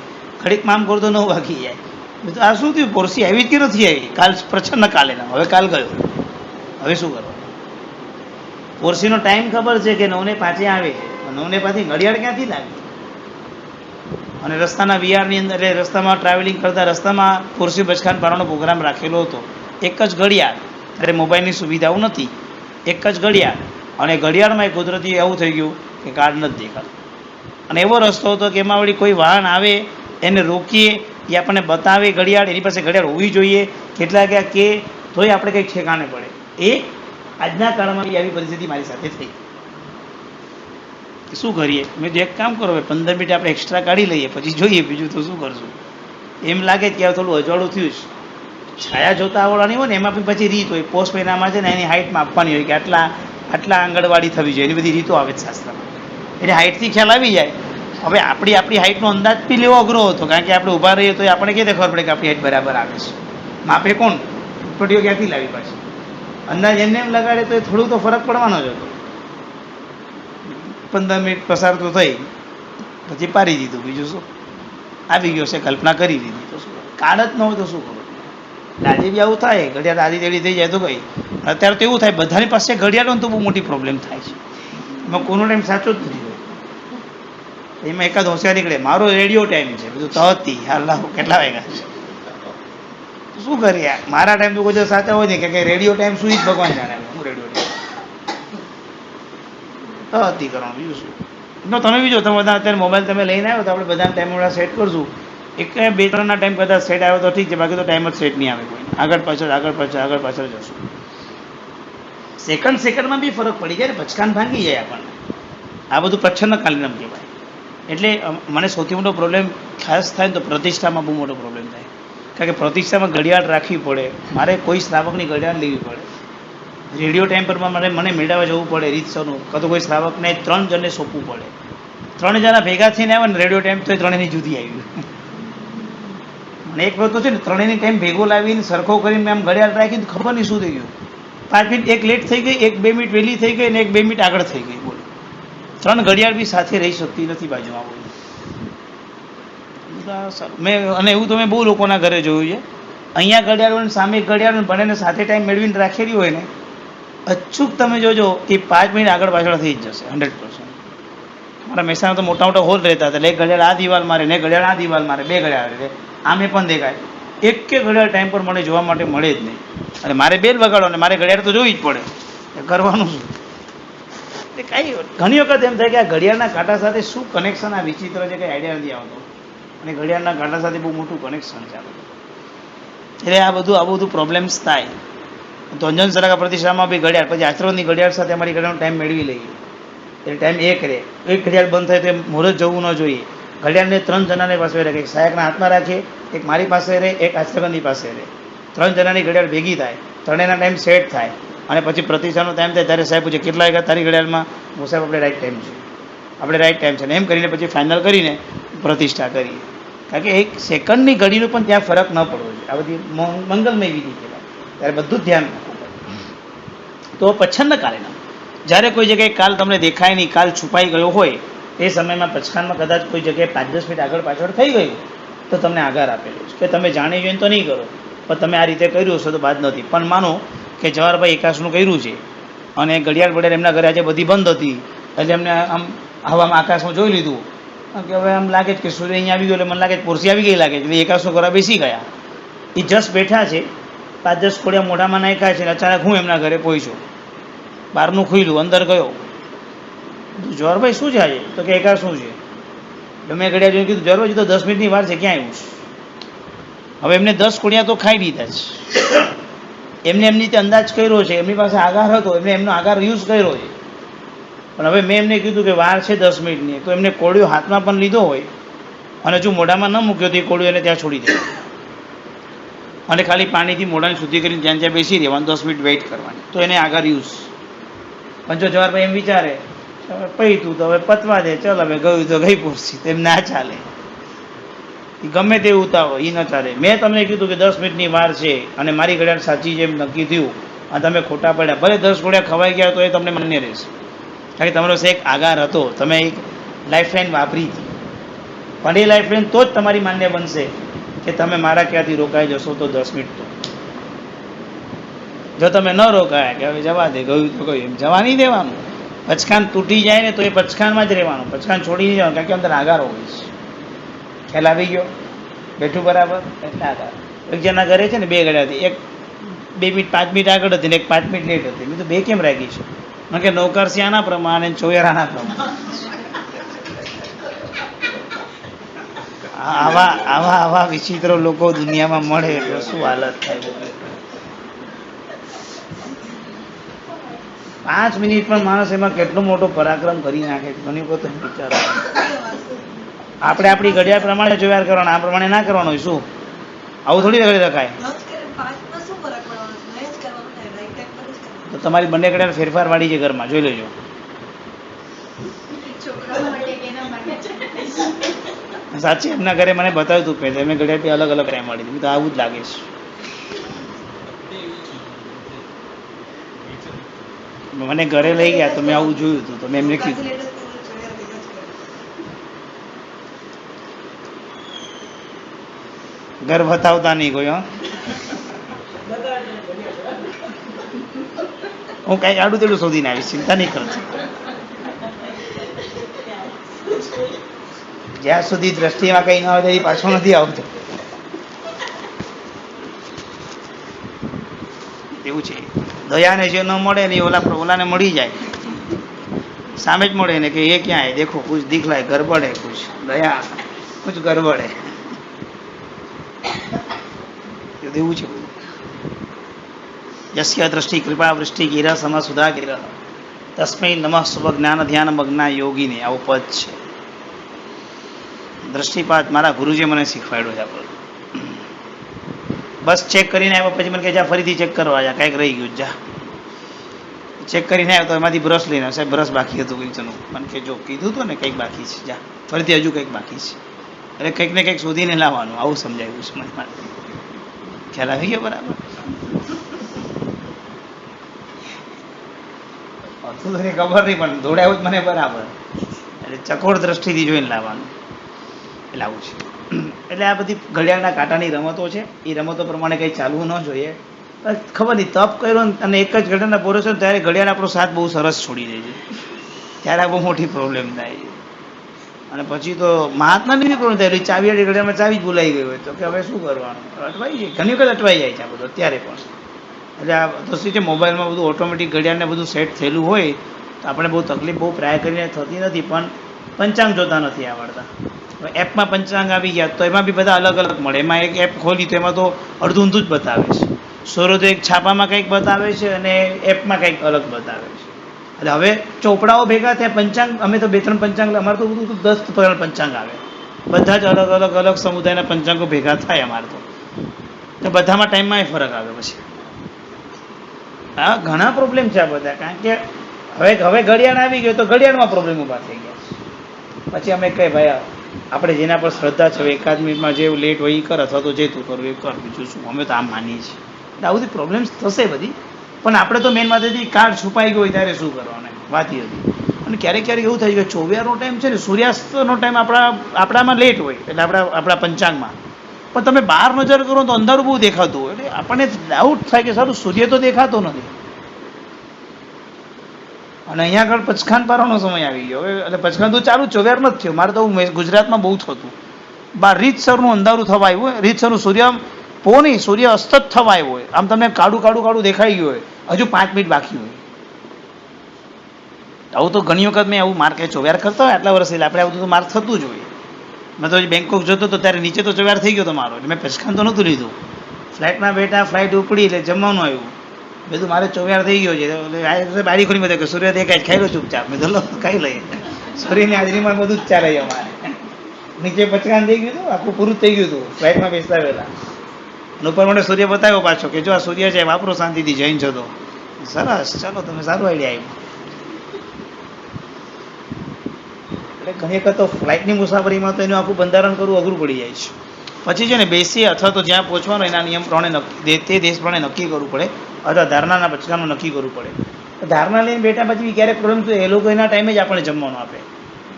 ઘડીકમાં આમ કરું તો 9 વાગી જાય. આ શું થયું? પોરસી આવી કે નથી આવી? કાલ પ્રચંડ કાલે ના, હવે કાલ ગયો, હવે શું કરવાનું? પોરસીનો ટાઈમ ખબર છે કે 9:05 આવે છે, 9:05 ઘડિયાળ ક્યાંથી લાવી? અને રસ્તાના વિહારની અંદર, એટલે રસ્તામાં ટ્રાવેલિંગ કરતા રસ્તામાં પોરસી પચખાન પારવાનો પ્રોગ્રામ રાખેલો હતો. એક જ ઘડિયાળ, ત્યારે મોબાઈલની સુવિધાઓ નથી, એક જ ઘડિયાળ. અને ઘડિયાળમાં એ કુદરતી એવું થઈ ગયું કે કાર્ડ નથી દેખાતું. અને એવો રસ્તો હતો કે એમાં વળી કોઈ વાહન આવે એને રોકીએ, એ આપણને બતાવે ઘડિયાળ, એની પાસે ઘડિયાળ હોવી જોઈએ, કેટલા ગયા કે તોય આપણે કંઈક ઠેકાણે પડે. એ આજના કાળમાં આવી પરિસ્થિતિ મારી સાથે થઈ. શું કરીએ? મેં તો એક કામ કરો, 15 મિનિટ આપણે એક્સ્ટ્રા કાઢી લઈએ, પછી જોઈએ બીજું તો શું કરશું. એમ લાગે કે થોડું અજવાળું થયું છે, છાયા જોતા આવડવાની હોય ને, એમાં બી પછી રીત હોય. પોસ્ટ મહિનામાં છે ને એની હાઇટમાં આપવાની હોય કે આટલા આંગણવાડી થવી જોઈએ, એની બધી રીતો આવે છે શાસ્ત્રમાં. એટલે હાઇટથી ખ્યાલ આવી જાય. હવે આપણી હાઇટનો અંદાજ બી લેવો અઘરો હતો, કારણ કે આપણે ઊભા રહીએ તો આપણે કેવી રીતે ખબર પડે કે આપણી હાઇટ બરાબર આવે છે? માપે કોણ? ટોટીઓ ક્યાંથી લાવી પાછી? અંદાજ એમને એમ લગાડે તો થોડું તો ફરક પડવાનો જ હતો. 15 મિનિટ પસાર તો થઈ, પછી પારી દીધું. બીજું શું? આવી ગયો છે, કલ્પના કરી દીધી તો શું? કાળ જ ન હોય તો શું કરું? આજે બી આવું થાય, ઘડિયાળ આધી તેડી થઈ જાય તો કઈ. અત્યારે તો એવું થાય, બધાની પાસે ઘડિયાળ હોય તો બહુ મોટી પ્રોબ્લેમ થાય છે. એમાં કોનો ટાઈમ સાચો જ નથી હોય. એમાં એકાદ હોશિયાર નીકળે, મારો રેડિયો ટાઈમ છે, બધું તહતી હાલ કેટલા વાગ્યા છે, શું કરીએ? મારા ટાઈમ તો કોઈ સાચા હોય ને કે રેડિયો ટાઈમ શું જ ભગવાન જાણે. હું રેડિયો ટાઈમ તહતી કરવાનું, બીજું શું? તો તમે બી જો, તમે બધા અત્યારે મોબાઈલ તમે લઈને આવ્યો તો આપણે બધાના ટાઈમ વાળા સેટ કરશું. 1-2-3 ટાઈમ કદાચ સેટ આવ્યો તો ઠીક છે, બાકી તો ટાઈમ જ સેટ નહીં આવે કોઈ. આગળ પાછળ જશું. સેકન્ડમાં બી ફરક પડી જાય ને, પચકાન ભાંગી જાય આપણને. આ બધું પ્રચ્છન્ન કાલીનમ કહેવાય. એટલે મને સૌથી મોટો પ્રોબ્લેમ ખાસ થાય ને તો પ્રતિષ્ઠામાં બહુ મોટો પ્રોબ્લેમ થાય, કારણ કે પ્રતિષ્ઠામાં ઘડિયાળ રાખવી પડે. મારે કોઈ શ્રાવકની ઘડિયાળ લેવી પડે. રેડિયો ટાઈમ પર મને મેળવવા જવું પડે રીતસરનું, કાં તો કોઈ શ્રાવકને 3 જણને સોંપવું પડે. 3 જણા ભેગા થઈને આવે ને રેડિયો ટાઈમ તો 3ની જુદી આવી. મને એક વખત તો છે ને 3ની ટાઈમ ભેગો લાવીને સરખો કરીને આમ ઘડિયાળ રાખીને ખબર નહીં શું થઈ ગયું. 5 મિનિટ એક લેટ થઈ ગઈ, 1-2 મિનિટ વહેલી થઈ ગઈ, અને 1-2 મિનિટ આગળ થઈ ગઈ. બોલો, 3 ઘડિયાળ બી સાથે રહી શકતી નથી બાજુમાં કોઈ. મેં અને એવું તો મેં બહુ લોકોના ઘરે જોયું છે. અહીંયા ઘડિયાળ હોય ને સામે ઘડિયાળ હોય, બંનેને સાથે ટાઈમ મેળવીને રાખેલી હોય ને, અચૂક તમે જોજો કે 5 મિનિટ આગળ પાછળ થઈ જ જશે 100%. મારા મહેસાણા તો મોટા મોટા હોલ રહેતા હતા, એટલે એક ઘડિયાળ આ દિવાલ મારે ને ઘડિયાળ આ દિવાલ મારે, 2 ઘડિયાળ રહે, આમે પણ દેખાય. એક કે ઘડિયાળ ટાઈમ પર મને જોવા માટે મળે જ નહીં. અને મારે બેલ વગાડો ને મારે ઘડિયાળ તો જોવી જ પડે, એ કરવાનું શું? એ કાંઈ ઘણી વખત એમ થાય કે આ ઘડિયાળના કાંટા સાથે શું કનેક્શન, આ વિચિત્ર છે, કંઈ આઈડિયા નથી આવતો. અને ઘડિયાળના કાંટા સાથે બહુ મોટું કનેક્શન છે આ બધું. એટલે આ બધું પ્રોબ્લેમ્સ થાય. તો અંજન સરાકા પ્રતિષ્ઠામાં બી ઘડિયાળ, પછી આશ્રમની ઘડિયાળ સાથે અમારી ઘડિયાળનો ટાઈમ મેળવી લઈએ, એટલે ટાઈમ એક રહે. એક ઘડિયાળ બંધ થાય તો એ મુહૂર્ત જવું ન જોઈએ. ઘડિયાળને 3 જણાને પાસે રહે, એક સહાયકના હાથમાં રાખીએ, એક મારી પાસે રહે, એક આશ્રમની પાસે રહે. 3 જણાની ઘડિયાળ ભેગી થાય, ત્રણેયના ટાઈમ સેટ થાય, અને પછી પ્રતિષ્ઠાનો ટાઈમ થાય ત્યારે સાહેબ પૂછે કેટલા વાગ્યા તારી ઘડિયાળમાં? હું સાહેબ આપણે રાઈટ ટાઈમ છે, આપણે રાઈટ ટાઈમ છે ને, એમ કરીને પછી ફાઇનલ કરીને પ્રતિષ્ઠા કરીએ. કારણ કે 1 સેકન્ડની ઘડીનું પણ ત્યાં ફરક ન પડવો જોઈએ. આ બધી મંગલમય વિધિ કહેવાય, ત્યારે બધું જ ધ્યાન રાખવું પડે. તો પછન્ન કાલેના, જ્યારે કોઈ જગ્યાએ કાલ તમને દેખાય નહીં, કાલ છુપાઈ ગયો હોય, એ સમયમાં પચખાનમાં કદાચ કોઈ જગ્યાએ 5-10 મિનિટ આગળ પાછળ થઈ ગયું તો તમને આગાર આપેલો છે કે તમે જાણી જોઈને તો નહીં કરો, પણ તમે આ રીતે કર્યું હશે તો બાદ નથી. પણ માનો કે જવાહરભાઈ એકાશનું કર્યું છે અને ઘડિયાળ બડિયાળ એમના ઘરે આજે બધી બંધ હતી, એટલે એમને આમ હવામાં આકાશમાં જોઈ લીધું કે હવે આમ લાગે છે કે સૂર્ય અહીંયા આવી ગયો, એટલે મને લાગે છે પોરસી આવી ગઈ લાગે છે, એટલે એકાશનું કરવા બેસી ગયા. એ જસ્ટ બેઠા છે, 5-10 કોડિયા મોઢામાં નાખ્યા છે, અચાનક હું એમના ઘરે પહોંચ્યો, બહારનું ખુલ્યું, અંદર ગયો. જવાહરભાઈ શું છે આજે? તો કે એકાશ શું છે? એટલે મેં ઘડિયાળ જોઈને કીધું જવાહરભાઈ તો 10 મિનિટની વાર છે, ક્યાં આવ્યું છે? હવે એમને 10 કોડિયા તો ખાઈ લીધા છે, એમને એમની રીતે અંદાજ કર્યો છે, એમની પાસે આગાર હતો, એમને એમનો આગાર યુઝ કર્યો છે. પણ હવે મેં એમને કીધું કે વાર છે 10 મિનિટની, તો એમને કોળિયો હાથમાં પણ લીધો હોય અને જો મોઢામાં ન મૂક્યો તો એ કોળિયો એને ત્યાં છોડી દે, અને ખાલી પાણીથી મોઢાને શુદ્ધિ કરીને જ્યાં ત્યાં બેસી રહેવાનું, 10 મિનિટ વેઇટ કરવાની, તો એને આગાર યુઝ. પણ જો જવાહરભાઈ એમ વિચારે પૈતું તો હવે પતવા દે, ચાલ હવે ગયું તો ગઈ પૂરસી, તો એમ ના ચાલે. ગમે તે ઉતાવો એ ન ચાલે. મેં તમને કીધું કે 10 મિનિટની વાર છે અને મારી ઘડિયાળ સાચી જેમ નક્કી થયું અને તમે ખોટા પડ્યા, ભલે 10 ઘોડિયા ખવાઈ ગયા તો એ તમને માન્ય રહેશે, કારણ કે તમારો એક આગાર હતો, તમે એક લાઈફલાઈન વાપરી હતી. પણ એ લાઈફલાઈન તો જ તમારી માન્ય બનશે કે તમે મારા ક્યાંથી રોકાઈ જશો તો 10 મિનિટ તો. જો તમે ન રોકાયા કે હવે જવા દે, ગયું તો ગયું, એમ જવા નહીં દેવાનું. પચખાન તૂટી જાય ને તો એ પચખાનમાં જ રહેવાનું, પચખાન છોડી નહીં જવાનું, કારણ કે અંદર આગારો હોય છે. ખ્યાલ આવી ગયો? બેઠું બરાબર? એટલે આગાર. એક જણા ઘરે છે ને 2 ઘડિયાળ હતી, એક 2 મિનિટ 5 મિનિટ આગળ હતી ને એક 5 મિનિટ લેટ હતી. મેં તો 2 કેમ રાખી છે? કારણ કે નૌકરસી આના પ્રમાણે, ચોયર આના પ્રમાણે. આવા વિચિત્ર લોકો દુનિયામાં મળે એટલે શું હાલત થાય. 5 મિનિટ પણ માણસ એમાં કેટલો મોટો પરાક્રમ કરી નાખે, ઘણી વખત વિચારો. આપણે આપણી ઘડિયાળ પ્રમાણે વ્યવહાર કરવાનો, આ પ્રમાણે ના કરવાનો હોય. શું આવું થોડી કરી રખાય? તો તમારી બંને ઘડિયાળ ફેરફાર વાળી છે ઘરમાં, જોઈ લેજો. સાચી એમના ઘરે મને બતાવ્યું હતું પહેલાં, એમને ઘડિયાળ બી અલગ અલગ ટાઈમ મળી હતી. તો આવું જ લાગે છે. મને ઘરે લઈ ગયા તો મેં આવું જોયું હતું, તો મેં એમને કીધું ઘર બતાવતા નહીં કોઈ. હું કઈ આડું તેડું શોધીને આવીશ, ચિંતા નહીં કરતો. જ્યાં સુધી દ્રષ્ટિમાં કઈ ન આવે એ પાછો નથી આવતો. એવું છે. દયાને જે ન મળે ને એ ઓલાને મળી જાય, સામે જ મળે ને કે એ ક્યાં હે દેખો, કુછ દિખલાય ગરબડ હે, કુછ દયા કુછ ગરબડ હે. એવું છે. યસ્ય દ્રષ્ટિ કૃપા વૃષ્ટિ ગિરા સમા સુધા ગિરહ તસ્મૈ નમઃ શુભ જ્ઞાન ધ્યાન મગ્ના યોગીને, આવું પદ છે. દ્રષ્ટિપાત મારા ગુરુજીએ મને શીખવાડ્યો છે. આપણું બસ ચેક કરીને આવ્યા પછી મને કહે જા ફરીથી ચેક કરવા જા, કાંઈક રહી ગયું, જા ચેક કરીને આવ્યો તો એમાંથી બ્રશ લઈને, સાહેબ બ્રશ બાકી હતું કંઈકનું. મને કે જો કીધું હતું ને કંઈક બાકી છે, જા ફરીથી હજુ કંઈક બાકી છે, એટલે કંઈક ને કંઈક શોધીને લાવવાનું, આવું સમજાવ્યું છે મને. ખ્યાલ આવી ગયો બરાબર? શું તને ખબર નહીં પણ દોડાવું જ મને બરાબર. એટલે ચકોર દ્રષ્ટિથી જોઈને લાવવાનું એટલે આવું છે. એટલે આ બધી ઘડિયાળના કાંટાની રમતો છે. એ રમતો પ્રમાણે કંઈ ચાલવું ન જોઈએ. ખબર નહીં તપ કર્યો અને એક જ ઘડિયાળના પોરો છે ત્યારે ઘડિયાળ આપણો સાથ બહુ સરસ છોડી દે છે. ત્યારે બહુ મોટી પ્રોબ્લેમ થાય છે. અને પછી તો મહાત્માની બી પ્રોબ્લેમ થાય. ચાવીવાળી ઘડિયાળમાં ચાવી જ ભૂલાઈ ગઈ હોય તો કે હવે શું કરવાનું, અટવાઈ જાય. ઘણી વખત અટવાઈ જાય છે આ બધું અત્યારે પણ. એટલે આ તો શું છે, મોબાઈલમાં બધું ઓટોમેટિક ઘડિયાળને બધું સેટ થયેલું હોય તો આપણે બહુ તકલીફ બહુ ટ્રાય કરીને થતી નથી. પણ પંચાંગ જોતા નથી આવડતા. એપમાં પંચાંગ આવી ગયા તો એમાં બી બધા અલગ અલગ મળે. એમાં એક એપ ખોલી તો એમાં તો અડધું ઊંધું જ બતાવે છે. સૂર્યોદય એક છાપામાં કંઈક બતાવે છે અને એપમાં કંઈક અલગ બતાવે છે. એટલે હવે ચોપડાઓ ભેગા થયા પંચાંગ. અમે તો 2-3 પંચાંગ, અમારે તો બધું 10 પંચાંગ આવે. બધા જ અલગ સમુદાયના પંચાંગો ભેગા થાય અમારે તો બધામાં ટાઈમમાં ફરક આવે. પછી આ ઘણા પ્રોબ્લેમ છે આ બધા. કારણ કે હવે ઘડિયાળ આવી ગયો તો ઘડિયાળમાં પ્રોબ્લેમ ઊભા થઈ ગયા. પછી અમે કહે ભાઈ આપણે જેના પર શ્રદ્ધા છે એકાદ મિનિટમાં જે લેટ હોય એ કર, અથવા તો જે તું કરવું એ કર, બીજું શું. અમે તો આમ માનીએ છીએ. એટલે આ બધી પ્રોબ્લેમ્સ થશે બધી. પણ આપણે તો મેન વાત હતી કાર્ડ છુપાઈ ગયો હોય ત્યારે શું કરવાનું વાત એ હતી. અને ક્યારેક એવું થાય કે ચોવિયારનો ટાઈમ છે ને, સૂર્યાસ્તનો ટાઈમ આપણામાં લેટ હોય એટલે આપણા પંચાંગમાં. પણ તમે બહાર નજર કરો તો અંધારું બહુ દેખાતું હોય. એટલે આપણને ડાઉટ થાય કે સારું સૂર્ય તો દેખાતો નથી. અને અહીંયા આગળ પચખાન પારવાનો સમય આવી ગયો હવે. એટલે પચખાન તો ચાલુ ચોવિયાર નથી થયો. મારે તો ગુજરાતમાં બહુ થતું. બહાર રીતસરનું અંધારું થવા આવ્યું હોય, રીતસરનું સૂર્ય અસ્ત જ થવા આવ્યો હોય. આમ તમને કાળું દેખાઈ ગયું હોય, હજુ 5 મિનિટ બાકી હોય. આવું તો ઘણી વખત મેં આવું માર્ક ચોવ્યાર કરતા હોય આટલા વર્ષ. એટલે આપણે આવું તો માર્ક થતું જ હોય. મેં તો બેંકોક જતો હતો ત્યારે નીચે તો ચોવ્યાર થઈ ગયો હતો મારો. એટલે મેં પચખાન તો નહોતું લીધું. ફ્લાઇટમાં બેઠા, ફ્લાઇટ ઉપડી એટલે જમવાનું આવ્યું. બધું મારે ચોવ્યાર થઈ ગયો છે. બારી ખોલી બધા કે સૂર્ય દેખાય, ખાઈ લો ચૂપચાપ. મેં તો ખાઈ લઈએ. સૂર્યની હાજરીમાં બધું જ ચાલે અમારે. નીચે પચખાન થઈ ગયું હતું, આખું પૂરું થઈ ગયું હતું ફ્લાઇટમાં બેસતા વહેલા. ઉપર મને સૂર્ય બતાવ્યો પાછો કે જો આ સૂર્ય છે, વાપરો શાંતિથી જૈન છો તો. સરસ, ચાલો તમે સારું આઈડિયા આવ્યું. એટલે ઘણી વખત તો ફ્લાઇટની મુસાફરીમાં તો એનું આખું બંધારણ કરવું અઘરું પડી જાય છે. પછી છે ને બેસી અથવા તો જ્યાં પહોંચવાનો એના નિયમ પ્રમાણે તે દેશ પ્રમાણે નક્કી કરવું પડે, અથવા ધારણાના પચકાનું નક્કી કરવું પડે. ધારણા લઈને બેઠા પછી ક્યારેક પ્રોબ્લેમ તો એ લોકો એના ટાઈમે જ આપણને જમવાનું આપે.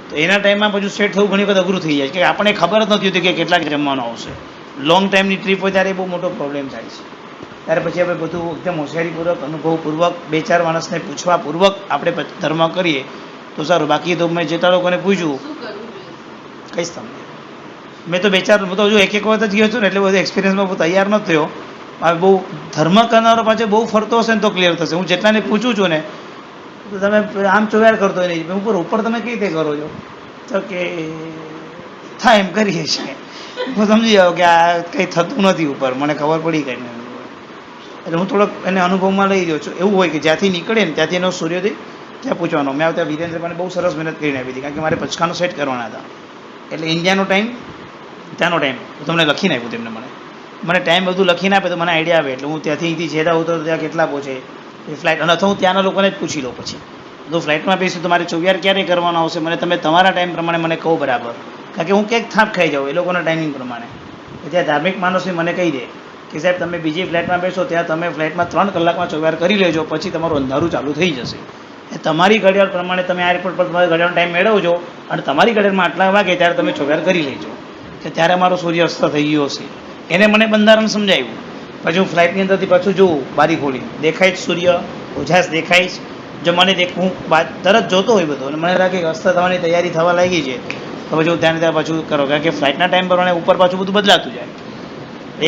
તો એના ટાઈમમાં પછી સેટ થવું ઘણી વખત અઘરું થઈ જાય છે કે આપણને ખબર જ નથી હોતી કે કેટલાક જમવાનું આવશે. લોંગ ટાઈમની ટ્રીપ હોય ત્યારે બહુ મોટો પ્રોબ્લેમ થાય છે. ત્યારે પછી આપણે બધું એકદમ હોશિયારીપૂર્વક, અનુભવપૂર્વક, 2-4 માણસને પૂછવાપૂર્વક આપણે ધર્મ કરીએ તો સારું. બાકી તો મેં જેટલા લોકોને પૂછ્યું કહીશ તમને. મેં તો 2-4 હું તો હજુ એક વખત જ ગયો છું ને એટલે બધું એક્સપિરિયન્સમાં બહુ તૈયાર નથી થયો. હવે બહુ ધર્મ કરનારો પાછો બહુ ફરતો હશે ને તો ક્લિયર થશે. હું જેટલાને પૂછું છું ને તો તમે આમ ચોવ્યાર કરતો નહીં. ઉપર તમે કઈ રીતે કરો છો તો કે થાય એમ કરીએ છીએ. હું સમજી જાઉં કે આ કંઈ થતું નથી ઉપર, મને ખબર પડી કંઈ નહીં. એટલે હું થોડોક એને અનુભવમાં લઈ રહ્યો છું. એવું હોય કે જ્યાંથી નીકળે ને ત્યાંથી એનો સૂર્યોદય ત્યાં પૂછવાનો. મેં આવતા વિરેન્દ્રભાઈને બહુ સરસ મહેનત કરીને આપી હતી, કારણ કે મારે પચખાનો સેટ કરવાના હતા. એટલે ઇન્ડિયાનો ટાઈમ, ત્યાંનો ટાઈમ તમને લખીને આપ્યું તેમને. મને ટાઈમ બધું લખીને આપે તો મને આઈડિયા આવે. એટલે હું ત્યાંથી છેડા ઉતરો ત્યાં કેટલા પહોંચે એ ફ્લાઇટ. અને અથવા હું ત્યાંના લોકોને જ પૂછી લઉં. પછી તો ફ્લાઇટમાં બેસું તો મારે ચોવ્યાર ક્યારે કરવાનો આવશે મને તમે તમારા ટાઈમ પ્રમાણે મને કહો બરાબર. કારણ કે હું ક્યાંક થાપ ખાઈ જાઉં એ લોકોના ટાઈમિંગ પ્રમાણે. ત્યાં ધાર્મિક માણસને મને કહી દે કે સાહેબ તમે બીજી ફ્લાઇટમાં બેસો ત્યાં તમે ફ્લાઇટમાં 3 કલાકમાં ચોવ્યાર કરી લેજો, પછી તમારું અંધારું ચાલુ થઈ જશે. એ તમારી ઘડિયાળ પ્રમાણે તમે આ એરપોર્ટ પર તમારી ઘડિયાળનો ટાઈમ મેળવજો અને તમારી ઘડિયાળમાં આટલા વાગે ત્યારે તમે ચોવ્યાર કરી લેજો કે ત્યારે મારો સૂર્ય અસ્ત થઈ ગયો હશે. એને મને બંધારણ સમજાવ્યું. પછી હું ફ્લાઇટની અંદરથી પાછું જોઉં, બારી ખોલી દેખાય જ સૂર્ય, ઉજાસ દેખાય જ. જો મને હું તરત જોતો હોય બધું અને મને લાગે કે અસ્ત થવાની તૈયારી થવા લાગી છે તો પછી હું ત્યાં પાછું કરો. કારણ કે ફ્લાઇટના ટાઈમ પ્રમાણે ઉપર પાછું બધું બદલાતું જાય.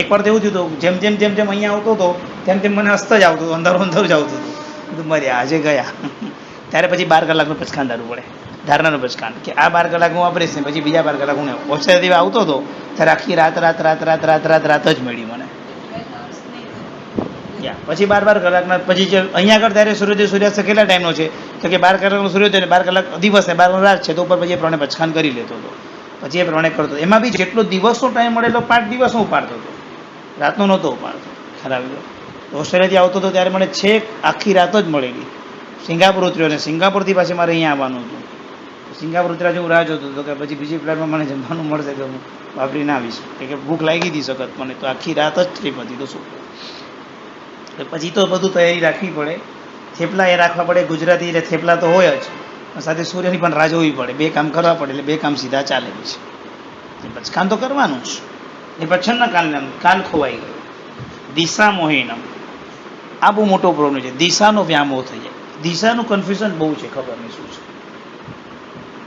એકવાર તો એવું થયું હતું જેમ અહીંયા આવતો હતો તેમ મને અસ્ત જ આવતું હતું, અંધારું જ આવતું હતું. મારે આજે ગયા ત્યારે પછી 12 કલાકનું પચખાન ધારવું પડે, ધારણાનું પચખાન કે આ 12 કલાક હું વાપરીશ ને પછી બીજા 12 કલાક હું ઓછાથી આવતો હતો ત્યારે આખી રાત જ મળી મને. પછી 12 કલાકના પછી જે અહીંયા આગળ ત્યારે સૂર્યાસ્ત કેટલા ટાઈમનો છે તો કે 12 કલાકનો સૂર્યોદય ને 12 કલાક દિવસ ને 12 રાત છે તો ઉપર પછી એ પ્રમાણે પચખાન કરી લેતો હતો. પછી એ પ્રમાણે કરતો. એમાં બી જેટલો દિવસનો ટાઈમ મળે એટલો 5 દિવસનો ઉપાડતો હતો, રાતનો નહોતો ઉપાડતો. ખરાબ ઓસ્ટ્રેલિયાથી આવતો હતો ત્યારે મને છેક આખી રાત જ મળેલી. સિંગાપુર ઉતર્યો ને સિંગાપુરથી પાછી મારે અહીંયા આવવાનું હતું. સિંગાપુર ઉતર્યા જેવું રાહ જોતું હતો કે પછી બીજી ફ્લાઇટમાં મને જમવાનું મળશે કે હું વાપરી ના આવીશ. કે ભૂખ લાગી હતી સખત મને, તો આખી રાત જ ટ્રીપ હતી તો શું. પછી તો બધું તૈયારી રાખવી પડે. થેપલા એ રાખવા પડે, ગુજરાતી એટલે થેપલા તો હોય જ, સાથે સૂર્યની પણ રાહ જોવી પડે, બે કામ કરવા પડે, એટલે બે કામ સીધા ચાલે છે. પચકાન તો કરવાનું જ. એ પછનના કાલ ખોવાઈ ગયો. દિશા મોહિનમ, આ બહુ મોટો પ્રોબ્લેમ છે. દિશાનો વ્યામોહ થઈ જાય, દિશાનું કન્ફ્યુઝન બહુ છે, ખબર નહીં શું છે.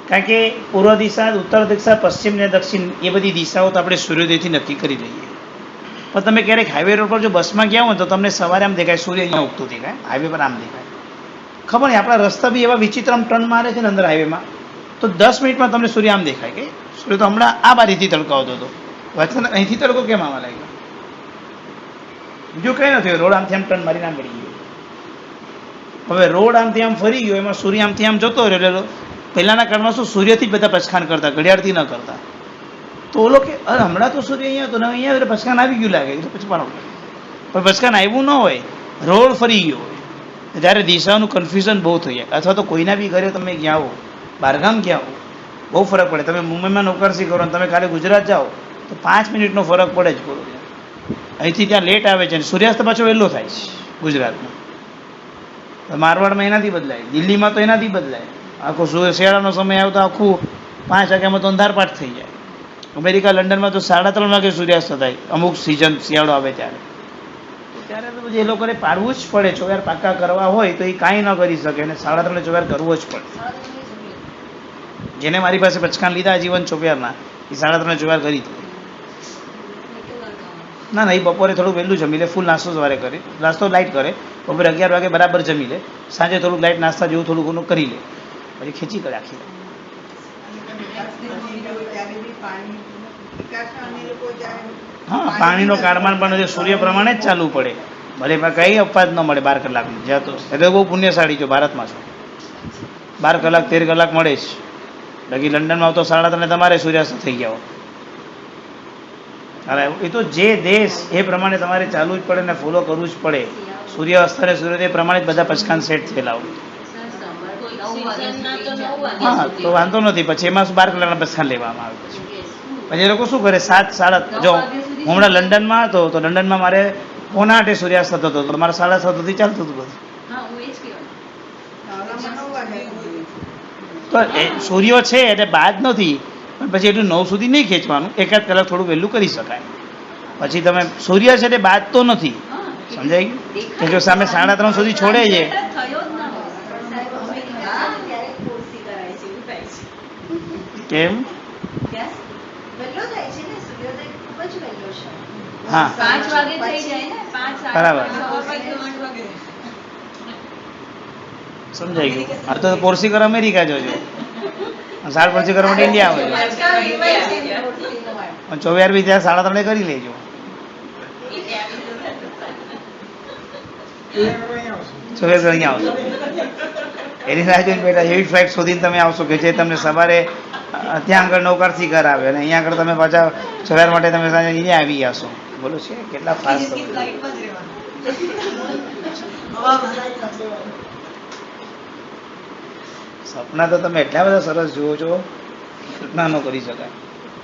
કારણ કે પૂર્વ દિશા, ઉત્તર દિશા, પશ્ચિમ ને દક્ષિણ એ બધી દિશાઓ તો આપણે સૂર્યોદયથી નક્કી કરી લઈએ. પણ તમે ક્યારેક હાઈવે રોડ પર જો બસમાં ગયા હોય તો તમને સવારે આમ દેખાય, સૂર્ય અહીંયા ઉગતું દેખાય, હાઈવે પર આમ દેખાય. ખબર નહીં, આપણા રસ્તા બી એવા વિચિત્ર આમ ટર્ન મારે છે ને અંદર હાઈવેમાં, તો 10 મિનિટમાં તમને સૂર્ય આમ દેખાય કે સૂર્ય તો હમણાં આ બારીથી તડકાવતો હતો, વચન અહીંથી તડકો કેમ આવવા લાગ્યો? બીજું કંઈ નથી, રોડ આમથી આમ ટર્ન મારીને આમ પડી ગયો. હવે રોડ આમથી આમ ફરી ગયો, એમાં સૂર્ય આમથી આમ જતો રહ્યો. એટલે પહેલાના કાળમાં શું સૂર્યથી જ બધા પચખાન કરતા, ઘડિયાળથી ન કરતા. તો ઓલો કે અરે હમણાં તો સૂર્ય અહીંયા હતો ને અહીંયા એટલે પચખાન આવી ગયું લાગે, એટલે પછી પણ પચખાન આવ્યું ન હોય, રોડ ફરી ગયો હોય, ત્યારે દિશાનું કન્ફ્યુઝન બહુ થઈ જાય. અથવા તો કોઈના બી ઘરે તમે ગયા હો, બહારગામ ગયા હો, બહુ ફરક પડે. તમે મુંબઈમાં નોકરસી કરો ને તમે કાલે ગુજરાત જાઓ તો 5 મિનિટનો ફરક પડે જ પૂરો. અહીંથી ત્યાં લેટ આવે છે અને સૂર્યાસ્ત પાછો વહેલો થાય છે ગુજરાતમાં. મારવાડમાં એનાથી બદલાય, દિલ્હીમાં તો એનાથી બદલાય. આખો શિયાળાનો સમય આવે તો આખું 5 વાગ્યામાં તો અંધારપાટ થઈ જાય. અમેરિકા, લંડનમાં તો 3:30 વાગે સૂર્યાસ્ત થાય અમુક સિઝન શિયાળો આવે ત્યારે. ત્યારે તો પછી એ લોકોને પાડવું જ પડે. ચોવાર પાકા કરવા હોય તો એ કાંઈ ન કરી શકે, અને 3:30 ચોવાર કરવો જ પડે. જેને મારી પાસે પચકાન લીધા જીવન ચોપ્યારના, એ 3:30 ચોવાર કરી હતી. ના ના, એ બપોરે થોડું વહેલું જમી લે, ફૂલ નાસ્તો સવારે કરે, નાસ્તો લાઇટ કરે, બપોરે 11 વાગે બરાબર જમી લે, સાંજે થોડુંક લાઇટ નાસ્તા જેવું થોડું ઘણું કરી લે, પછી ખેંચી કરે આખી. હા, પાણીનો કારમાન પણ સૂર્ય પ્રમાણે જ ચાલવું પડે, ભલે એમાં કંઈ અપવાદ ન મળે 12 કલાકની. જ્યાં તો એટલે બહુ પુણ્યશાળી જો ભારતમાં છો, 12 કલાક 13 કલાક મળે જ. બાકી લંડનમાં તો 3:30 તમારે સૂર્યાસ્ત થઈ ગયા હોય. અરે એ તો જે દેશ એ પ્રમાણે તમારે ચાલવું જ પડે ને ફોલો કરવું જ પડે. સૂર્ય અસ્ત અને સૂર્યોદય પ્રમાણે જ બધા પચકાન સેટ થયેલા હોય. હા, તો વાંધો નથી. પછી એમાં 12 કલાકના પચકાન લેવામાં આવે. પછી એ લોકો શું કરે, 7 જો હું હમણાં લંડનમાં હતો તો લંડનમાં મારે 7:45 સૂર્યાસ્ત થતો હતો, મારે 7:30 ચાલતું હતું બધું. તો એ સૂર્યો છે એટલે બાદ નથી, પણ પછી એટલું 9 સુધી નહીં ખેંચવાનું, 1 કલાક થોડું વહેલું કરી શકાય. પછી તમે સૂર્ય છે એટલે બાદ તો નથી, સમજાય ગયું? કે જો સામે 3:30 સુધી છોડે છે. કેમ? હા, 5 વાગે થઈ જાય ને, 5 બરાબર, સમજાઈ ગયું. આ તો પોર્સીકર અમેરિકા જોજો, 7 પોર્સીકર માટે ઇન્ડિયા આવે. 24 બી ત્યાં 3:30 કરી લેજો. 24 અહીંયા આવશો, એની રાહ જોઈને બેઠા. એવી ફ્લાઇટ શોધીને તમે આવશો કે જે તમને સવારે ત્યાં આગળ નૌકારથી ઘર આવે, અને અહીંયા આગળ તમે પાછા સવાર માટે તમે સાંજે અહીંયા આવી જશો. બોલો છે કેટલા ફાસ્ટ. સપના તો તમે એટલા બધા સરસ જુઓ છો, કલ્પના ન કરી શકાય.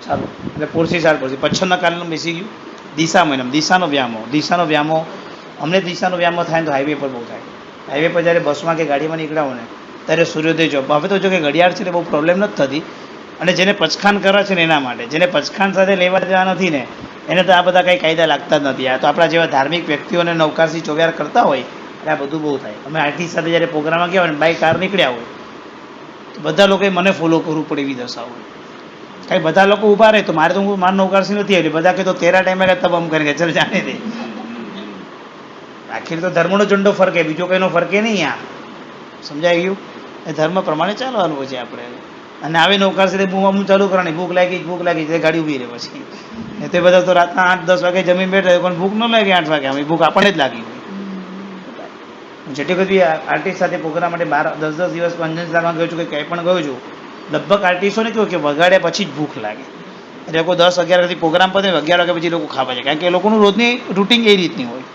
ચાલો, એટલે પોરસી પછનના કારણે બેસી ગયું. દિશા મહિનમ, દિશાનો વ્યામો. અમને દિશાનો વ્યામો થાય ને તો હાઈવે પર બહુ થાય. હાઈવે પર જ્યારે બસમાં કે ગાડીમાં નીકળ્યા હોય ને ત્યારે સૂર્યોદય જો. હવે તો જો કે ઘડિયાળ છે ને બહુ પ્રોબ્લેમ નથી થતી, અને જેને પચખાન કરે છે ને એના માટે. જેને પચખાન સાથે લેવા દેવા નથી ને એને તો આ બધા કંઈ કાયદા લાગતા જ નથી. આ તો આપણા જેવા ધાર્મિક વ્યક્તિઓને નૌકારથી ચોવ્યાર કરતા હોય એટલે આ બધું બહુ થાય. અમે આરટી સાથે જ્યારે પ્રોગ્રામમાં ગયા હોય ને બાય કાર નીકળ્યા હોય તો બધા લોકોએ મને ફોલો કરવું પડે એવી દશા હોય. કાંઈ બધા લોકો ઊભા રહે તો મારે તો મારું નૌકારથી નથી આવી, બધા કે તો તેરા ટાઈમે કે તબ આમ કરીને ચાલ જાણે દે. આખીર તો ધર્મનો ઝંડો ફરકે, બીજો કંઈનો ફરકે નહીં. આ સમજાઈ ગયું? એ ધર્મ પ્રમાણે ચાલવાનું પછી આપણે. અને આવે નૌકાર સાથે બૂમ ચાલુ કરવાની, ભૂખ લાગી ગાડી ઊભી રહે. પછી એ તો બધા તો રાતના 8-10 વાગે જમીન બેઠા, પણ ભૂખ ન લાગે 8 વાગે, અમે ભૂખ આપણને જ લાગી હોય. જેટલી બધી આર્ટિસ્ટ સાથે પ્રોગ્રામ માટે 10 દિવસ અંજનસારમાં ગયો છું કે ક્યાંય પણ ગયો છું, લગભગ આર્ટિસ્ટોને કેવું કે વગાડ્યા પછી જ ભૂખ લાગે. એટલે લોકો 10-11 વાગે પ્રોગ્રામ પતે, 11 વાગ્યા પછી લોકો ખાવા જાય, કારણ કે એ લોકોનું રોજની રૂટિન એ રીતની હોય.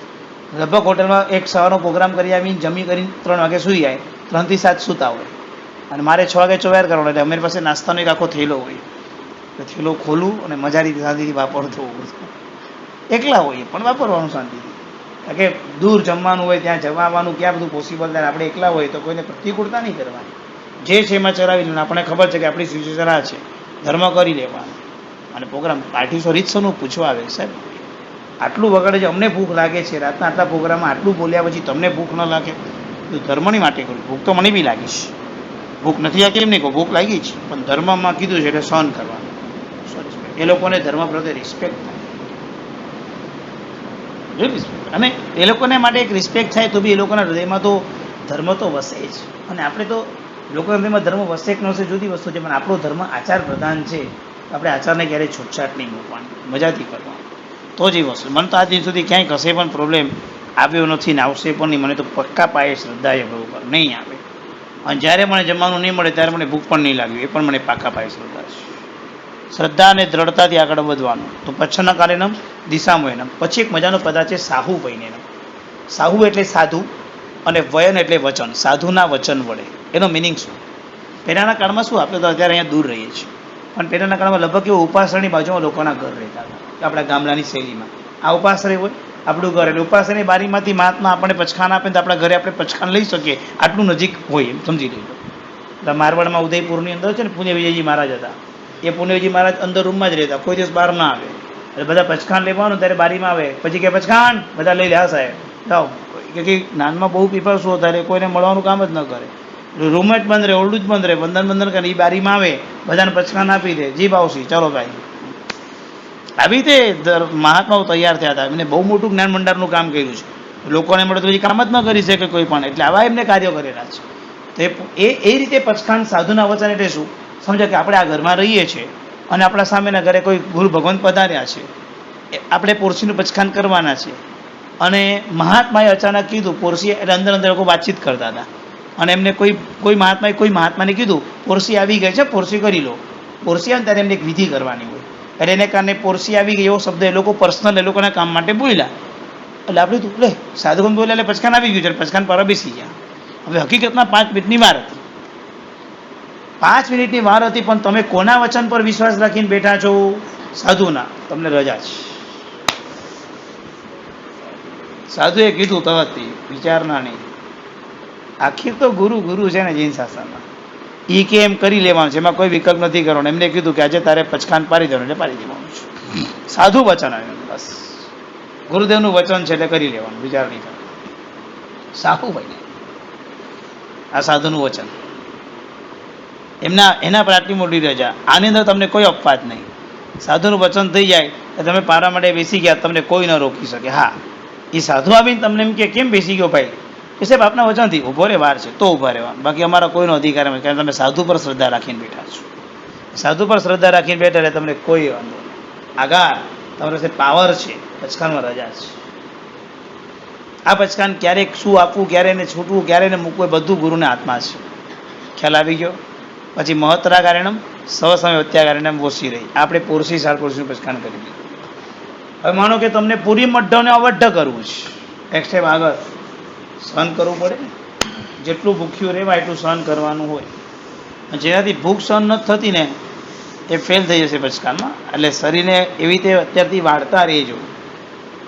લગભગ હોટલમાં એક સવારનો પ્રોગ્રામ કરી આવીને જમી કરીને 3 વાગે સૂઈ જાય, 3 થી 7 સૂતા હોય. અને મારે 6 વાગે ચોવ્યાર કરવાનો, એટલે અમારી પાસે નાસ્તાનો એક આખો થેલો હોય. એટલે થેલો ખોલું અને મજાથી શાંતિથી વાપરતો હોઉં. એકલા હોઈએ પણ વાપરવાનું શાંતિથી. કારણ કે દૂર જમવાનું હોય ત્યાં જવા આવવાનું ક્યાં બધું પોસિબલ થાય, આપણે એકલા હોય તો કોઈને પ્રતિકૂળતા નહીં કરવાની, જે છે એમાં ચલાવી લેવાનું. આપણને ખબર છે કે આપણી સિચ્યુએશન આ છે, ધર્મ કરી લેવાનું. અને પ્રોગ્રામ પાર્ટીસો રીતસરનું પૂછવા આવે, સાહેબ આટલું વગાડે છે, અમને ભૂખ લાગે છે, રાતના આટલા પ્રોગ્રામમાં આટલું બોલ્યા પછી તમને ભૂખ ન લાગે, તો ધર્મની માટે કરું. ભૂખ તો મને બી લાગી છે, ભૂખ નથી લાગી એમ નહીં કહું, ભૂખ લાગી છે, પણ ધર્મમાં કીધું છે એટલે સહન કરવાનું. એ લોકોને ધર્મ પ્રત્યે રિસ્પેક્ટ થાય, અને એ લોકોને માટે એક રિસ્પેક્ટ થાય તો બી એ લોકોના હૃદયમાં તો ધર્મ તો વસે જ. અને આપણે તો લોકોના હૃદયમાં ધર્મ વસે કે ન વસે જુદી વસ્તુ છે, પણ આપણો ધર્મ આચાર પ્રધાન છે. આપણે આચારને ક્યારેય છૂટછાટ નહીં મૂકવાની, મજાથી કરવાનું, તો જ એ વસ્તુ. મને તો આજ દિન સુધી ક્યાંય કશે પણ પ્રોબ્લેમ આવ્યો નથી ને આવશે પણ નહીં. મને તો પક્કા પાયે શ્રદ્ધા એ બરોબર નહીં આવે. અને જ્યારે મને જમવાનું નહીં મળે ત્યારે મને ભૂખ પણ નહીં લાગ્યું, એ પણ મને પાકા પાયે શ્રદ્ધા છે. શ્રદ્ધા અને દ્રઢતાથી આગળ વધવાનું. તો પચ્છના કાલેનમ દિશામયનમ. પછી એક મજાનો પદાર્થ છે સાહુ વૈનેનમ. સાહુ એટલે સાધુ અને વયન એટલે વચન, સાધુના વચન વડે. એનો મિનિંગ શું? પહેલાંના કાળમાં શું, આપણે તો અત્યારે અહીંયા દૂર રહીએ છીએ, પણ પહેલાંના કાળમાં લગભગ એવું ઉપાસણની બાજુમાં લોકોના ઘર રહેતા હતા. આપણા ગામડાની શૈલીમાં આ ઉપાશ્રય હોય, આપણું ઘર, એટલે ઉપાશ્રયની બારીમાંથી મહાત્મા આપણને પચખાન આપે તો આપણા ઘરે આપણે પચખાન લઈ શકીએ, આટલું નજીક હોય એમ સમજી લેજો. એટલે મારવાડમાં ઉદયપુરની અંદર છે ને પુણ્ય વિજયજી મહારાજ હતા. એ પુણ્ય વિજય મહારાજ અંદર રૂમમાં જ રહેતા, કોઈ દિવસ બહાર ના આવે. એટલે બધા પચખાન લેવાનું ત્યારે બારીમાં આવે, પછી કે પચખાન બધા લઈ લે, હા સાહેબ જાઓ. કે નાનમાં બહુ પીપાસું હતા એટલે કોઈને મળવાનું કામ જ ન કરે, રૂમ જ બંધ રહે, ઓરડું જ બંધ રહે, બંધન કરે. એ બારીમાં આવે, બધાને પચખાન આપી દે, જી બાવસી ચાલો ભાઈ. આવી રીતે મહાત્માઓ તૈયાર થયા હતા. એમને બહુ મોટું જ્ઞાન ભંડારનું કામ કર્યું છે, લોકોને મળે તો પછી કામ જ ન કરી શકે કોઈ પણ, એટલે આવા એમને કાર્યો કરેલા છે. તો એ રીતે પચખાન સાધુના વચન એટલે શું સમજે કે આપણે આ ઘરમાં રહીએ છીએ અને આપણા સામેના ઘરે કોઈ ગુરુ ભગવાન પધાર્યા છે, આપણે પોરસીનું પચખાન કરવાના છે. અને મહાત્માએ અચાનક કીધું પોરસી, એટલે અંદર અંદર લોકો વાતચીત કરતા હતા અને એમને કોઈ મહાત્માને કીધું પોરસી આવી ગઈ છે, પોરસી કરી લો. પોરસી આવે ત્યારે એમને એક વિધિ કરવાની હોય, એટલે એને કારણે પોરસી આવી ગઈ એવો શબ્દ એ લોકો પર્સનલ એ લોકોના કામ માટે બોલ્યા. એટલે આપણે તું લે સાધુગમ બોલ્યા એટલે પચખાન આવી ગયું છે, પચખાન પર બેસી ગયા. હવે હકીકતમાં 5 મિનિટની વાર હતી, 5 મિનિટની વાર હતી, પણ તમે કોના વચન પર વિશ્વાસ રાખીને બેઠા છો? સાધુના. તમને રજા છે. સાધુએ કીધું તરતથી, વિચારના નહીં. આખી તો ગુરુ છે ને જૈન શાસ્ત્રમાં, એ કે એમ કરી લેવાનું છે, એમાં કોઈ વિકલ્પ નથી કરવાનો. એમને કીધું કે આજે તારે પચખાન પાડી દેવાનું, એટલે પાડી દેવાનું છે. સાધુ વચન આવ્યું, બસ ગુરુદેવનું વચન છે એટલે કરી લેવાનું, વિચાર નહીં કરવાનો. સાહુ ભાઈ આ સાધુનું વચન, એના પર આટલી મોટી રજા. આની અંદર તમને કોઈ અપવાદ નહીં. સાધુનું વચન થઈ જાય તો તમે પારા માટે બેસી ગયા, તમને કોઈ ન રોકી શકે. હા, એ સાધુ આવીને તમને એમ કે કેમ બેસી ગયો ભાઈ, કે સાહેબ આપના વચનથી ઊભો રહે, વાર છે તો ઊભા રહેવાનું, બાકી અમારા કોઈનો અધિકાર નથી, કારણ તમે સાધુ પર શ્રદ્ધા રાખીને બેઠા છો. સાધુ પર શ્રદ્ધા રાખીને બેઠા એટલે તમને કોઈ વાંધો નહીં. આગળ તમારી પાસે પાવર છે, પચખાનમાં રજા છે. આ પચખાન ક્યારે શું આપવું, ક્યારે એને છૂટવું, ક્યારે એને મૂકવું, એ બધું ગુરુને હાથમાં છે. ખ્યાલ આવી ગયો? પછી મહત્રા કારણમ સવસમય અત્યાકારણમ ઓછી રહી. આપણે પોરસી સાર પોરસીનું પચખાન કરી દીધું. હવે માનો કે તમને પૂરી મઢ્ઢોને અવઢ કરવું છે, એક સ્ટેપ આગળ સહન કરવું પડે. જેટલું ભૂખ્યું રહેવાય એટલું સહન કરવાનું હોય. જેનાથી ભૂખ સહન નથી થતી ને એ ફેલ થઈ જશે પચખાનમાં. એટલે શરીરને એવી રીતે અત્યારથી વાળતા રહેજો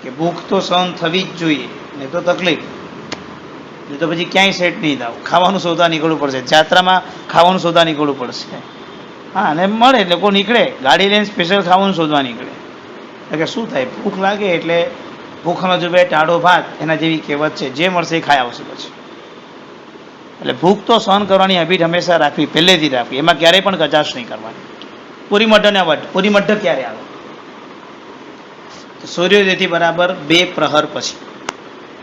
કે ભૂખ તો સહન થવી જ જોઈએ, નહીં તો તકલીફ, નહીં તો પછી ક્યાંય સેટ નહીં થાવ. ખાવાનું શોધવા નીકળવું પડશે, જાત્રામાં ખાવાનું શોધવા નીકળવું પડશે. હા, અને મળે એટલે કોઈ નીકળે, ગાડી લઈને સ્પેશિયલ ખાવાનું શોધવા નીકળે. એટલે કે શું થાય, ભૂખ લાગે એટલે ભૂખનો જુબે ટાઢો ભાત, એના જેવી કહેવત છે, જે મળશે એ ખાઈ આવશે પછી. એટલે ભૂખ તો સહન કરવાની હેબિટ હંમેશા રાખવી, પહેલેથી રાખવી, એમાં ક્યારેય પણ કચાશ નહીં કરવાની. પૂરી મઢ અને અવઢ. પૂરી મઢ ક્યારે આવે? સૂર્યોદયથી બરાબર 2 પ્રહર પછી.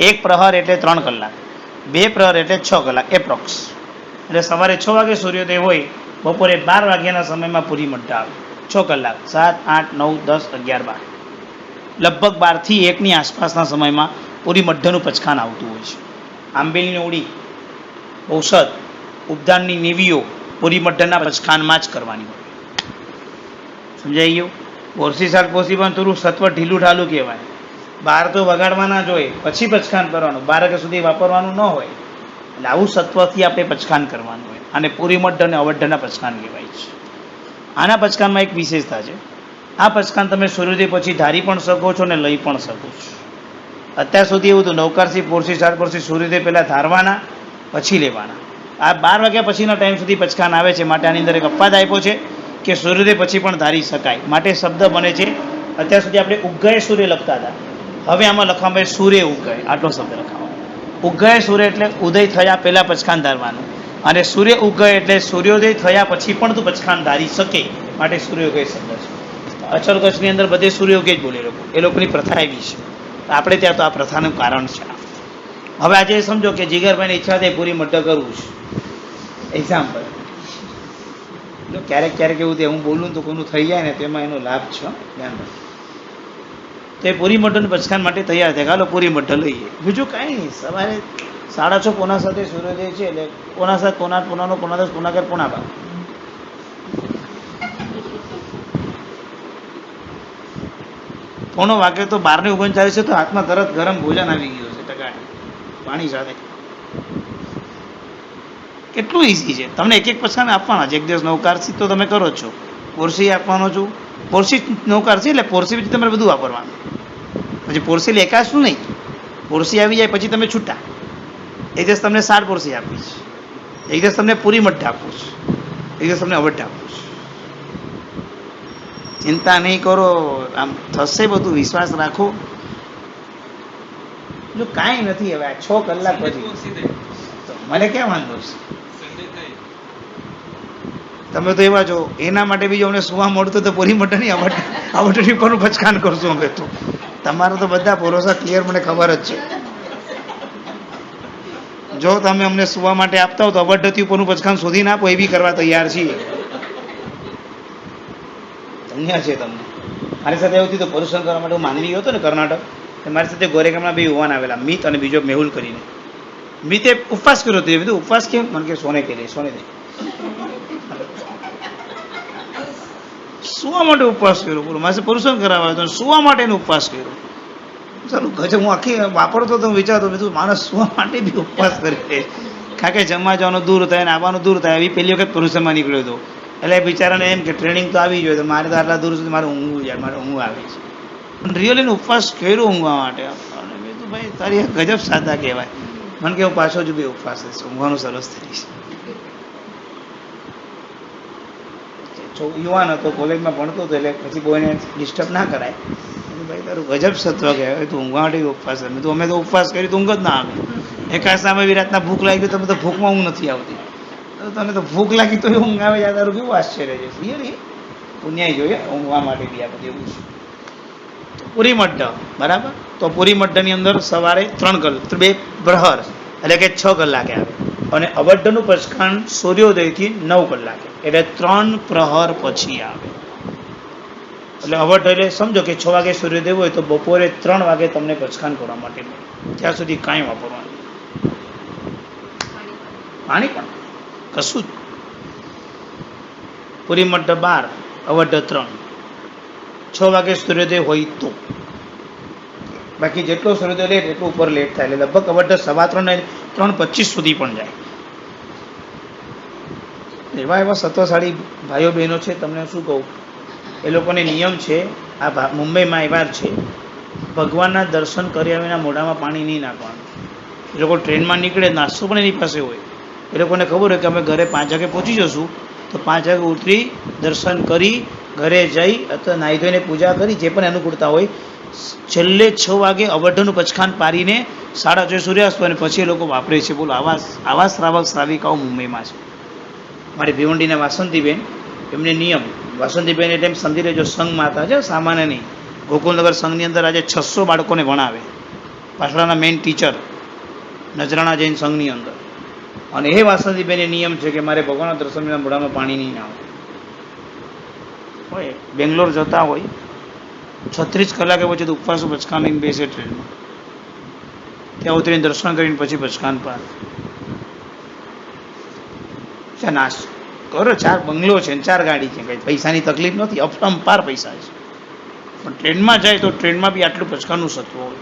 1 પ્રહર એટલે 3 કલાક, 2 પ્રહર એટલે 6 કલાક એપ્રોક્સ. એટલે સવારે 6 વાગે સૂર્યોદય હોય, બપોરે 12 વાગ્યાના સમયમાં પૂરી મઢ આવે. 6 કલાક, 7, 8, 9, 10, 11, 12, લગભગ 12 થી 1ની આસપાસના સમયમાં પૂરી મઢ્ઢનું પચખાન આવતું હોય છે. આંબેલીની ઉડી, ઔષધ, ઉપદાનની નેવીઓ પૂરી મઢ્ઢના પચખાનમાં જ કરવાની હોય. સમજાઈ ગયું? પોરસી સાલ પોસી પણ થોડું સત્વ ઢીલું ઢાલું કહેવાય. 12 તો વગાડવાના જ હોય, પછી પચખાન કરવાનું, 12 વાગ્યા સુધી વાપરવાનું ન હોય. એટલે આવું સત્વથી આપણે પચખાન કરવાનું હોય. અને પૂરી મઢ અને અવઢના પચખાન કહેવાય છે. આના પચખાનમાં એક વિશેષતા છે. આ પચખાન તમે સૂર્યોદય પછી ધારી પણ શકો છો અને લઈ પણ શકો છો. અત્યાર સુધી એવું હતું નવકારથી પોરસી 4 પોરસી સૂર્યોદય પહેલાં ધારવાના પછી લેવાના. આ 12 વાગ્યા પછીના ટાઈમ સુધી પચકાન આવે છે, માટે આની અંદર એક અપવાદ આપ્યો છે કે સૂર્યોદય પછી પણ ધારી શકાય, માટે શબ્દ બને છે. અત્યાર સુધી આપણે ઉગય સૂર્ય લખતા હતા, હવે આમાં લખવામાં આવે સૂર્ય ઉગય, આટલો શબ્દ લખવાનો. ઉગય સૂર્ય એટલે ઉદય થયા પહેલાં પચકાન ધારવાનું, અને સૂર્ય ઉગય એટલે સૂર્યોદય થયા પછી પણ તું પચકાન ધારી શકે, માટે સૂર્યોદય શબ્દ છે. અચલ કચ્છની અંદર બધે સૂર્યોદય જ બોલે લોકો, એ લોકોની પ્રથા એવી છે. આપણે ત્યાં તો આ પ્રથાનું કારણ છે. હવે આજે સમજો કે જીગરભાઈની ઈચ્છા થઈ પૂરી મટ્ટ કરવું છે, એક્ઝામ્પલ. ક્યારેક ક્યારેક એવું થાય હું બોલું તો કોઈનું થઈ જાય ને તેમાં એનો લાભ છે, ધ્યાન રાખો. તો એ પૂરી મટ્ટનું પચકાન માટે તૈયાર થાય, ચાલો પૂરી મટ્ટ લઈએ. બીજું કાંઈ નહીં, સવારે 6:30 પોણા 7 સૂર્યોદય છે, એટલે પોણા 7 પોણા 8 પોણા 9 પોણા 10 પોણા 11 પોણા 12 પોણો વાગે તો 12:39 છે, તો હાથમાં તરત ગરમ ભોજન આવી ગયું છે ટકાટી પાણી સાથે. કેટલું ઈઝી છે. તમને એક એક પચકાન આપવાના છે. એક દિવસ નવકારથી તો તમે કરો જ છો, પોરસી આપવાનો છું, પોરસી નવકારથી એટલે પોરસી પછી તમારે બધું વાપરવાનું. પછી પોરસી લેખાશું નહીં, પોરસી આવી જાય પછી તમે છૂટા. એક દિવસ તમને 7 પોરસી આપી છે, એક દિવસ તમને પૂરી મટ્ટ આપવું છે, એક દિવસ તમને અવઢ આપવું છે. ચિંતા નહીં કરો, આમ થશે બધું, વિશ્વાસ રાખો. જો કાંઈ નથી. હવે આ 6 કલાક પછી મને ક્યાં વાંધો છે? તમે તો એવા છો. એના માટે બીજું અમને સુવા મળતું તો પૂરી મટ્ટની આવટની પર પચકાન કરશું અમે તો. તમારો તો બધા ભરોસા ક્લિયર, મને ખબર જ છે. જો તમે અમને સુવા માટે આપતા હો તો અવઢથી ઉપરનું પચકાન શોધી ના આપો, એ બી કરવા તૈયાર છીએ. ધન્ય છે તમને. મારી સાથે એવું થયું તો પરુષણ કરવા માટે હું માંગવી ગયો હતો ને કર્ણાટક, મારી સાથે ગોરેગામના 2 યુવાન આવેલા, મિત અને બીજો મેહુલ કરીને. મિતે ઉપવાસ કર્યો હતો. એ બધું ઉપવાસ કેમ? મને કે સોને કે સોને દે સુવા માટે ઉપવાસ કર્યો. બોલો, મારે પરુષણ કરાવ્યો હતો, સુવા માટે એનો ઉપવાસ કર્યો. ચાલું ગજબ. હું આખી વાપરતો તો વિચારતો બધું માણસ સુવા માટે બી ઉપવાસ કરે, કારણ કે જમવા જવાનું દૂર થાય ને આવવાનું દૂર થાય. એવી પહેલી વખત પરુષણમાં નીકળ્યો હતો, એટલે બિચારાને એમ કે ટ્રેનિંગ તો આવી જોઈએ, તો મારે તો આટલા દૂર સુધી મારે ઊંઘવું જાય, મારે ઊંઘ આવે છે. પણ રિયલી ઉપવાસ કર્યો ઊંઘવા માટે. અને મેં તો ભાઈ તારી ગજબ સાદા કહેવાય. મને કે હું પાછો જ બી ઉપવાસ થઈશ, ઊંઘવાનું સરસ થઈશ. યુવાન હતો, કોલેજમાં ભણતો હતો, એટલે પછી બહુ એને ડિસ્ટર્બ ના કરાય. ભાઈ તારું ગજબ સત્વ કહેવાય, તું ઊંઘવા માટે ઉપવાસ કરે. અમે તો ઉપવાસ કરી તો ઊંઘ જ ના આવે. એકાદ સામે બી રાતના ભૂખ લાગી તમે તો ભૂખમાં ઊંઘ નથી આવતી, તને તો ભૂખ લાગી તો ઊંઘ આવે. યાર તારું કેવું આશ્ચર્ય છે. રિયલી પુણ્યાય જોઈએ ઊંઘવા માટે બી આ બધું એવું છે. પૂરી મટ્ટ બરાબર. તો પૂરી મટ્ટની અંદર સવારે 3 કલાક 2 પ્રહર એટલે કે 6 કલાકે આવે, અને અવઢનું પચકાન સૂર્યોદયથી 9 કલાકે એટલે 3 પ્રહર પછી આવે. એટલે અવઢ એટલે સમજો કે 6 વાગે સૂર્યોદય હોય તો બપોરે 3 વાગે તમને પચકાન કરવા માટે મળે. ત્યાં સુધી કાંઈ વાપરવાનું પાણી પણ કશું જ. પૂરી મટ્ટ 12, અવઢ 3, 6 વાગે સૂર્યોદય હોય તો. બાકી જેટલો સૂર્યોદય લેટ એટલું ઉપર લેટ થાય, એટલે લગભગ અવઢ 3:15 ને 3:25 સુધી પણ જાય. એવા એવા સત્વશાળી ભાઈઓ બહેનો છે, તમને શું કહું, એ લોકોને નિયમ છે. આ મુંબઈમાં એવા છે, ભગવાનના દર્શન કર્યા વિના મોઢામાં પાણી નહીં નાખવાનું. એ લોકો ટ્રેનમાં નીકળે, નાસ્તો પણ એની પાસે હોય. એ લોકોને ખબર હોય કે અમે ઘરે 5 વાગે પહોંચી જશું, તો 5 વાગે ઉતરી દર્શન કરી ઘરે જઈ અથવા નાહી ધોઈને પૂજા કરી, જે પણ અનુકૂળતા હોય, છેલ્લે 6 વાગે અવઢનું પચખાન પાડીને 6:30 સૂર્યાસ્ત, અને પછી એ લોકો વાપરે છે. બોલો, આવા શ્રાવક શ્રાવિકાઓ મુંબઈમાં છે. મારી ભિવંડીના વાસંતીબેન, એમને નિયમ, વાસંતીબેન એટલે એમ સમજી લેજો સંઘ માતા છે, સામાન્ય નહીં. ગોકુલનગર સંઘની અંદર આજે 600 બાળકોને ભણાવે, પાછળના મેઇન ટીચર નજરાણા જૈન સંઘની અંદર. અને એ વાસંતીબેન નિયમ છે કે મારે ભગવાનના દર્શન વિના મોઢામાં પાણી નહીં આવે. હોય બેંગ્લોર જતા હોય 36 કલાકે પછી તો ઉપવાસ પચકાન લઈને બેસે ટ્રેનમાં, ત્યાં ઉતરીને દર્શન કરીને પછી પચકાન પાર. નાશ કરો. 4 બંગલો છે ને 4 ગાડી છે, કંઈ પૈસાની તકલીફ નથી, અપરંપાર પૈસા છે. પણ ટ્રેનમાં જાય તો ટ્રેનમાં બી આટલું પચકાનનું સત્વ હોય.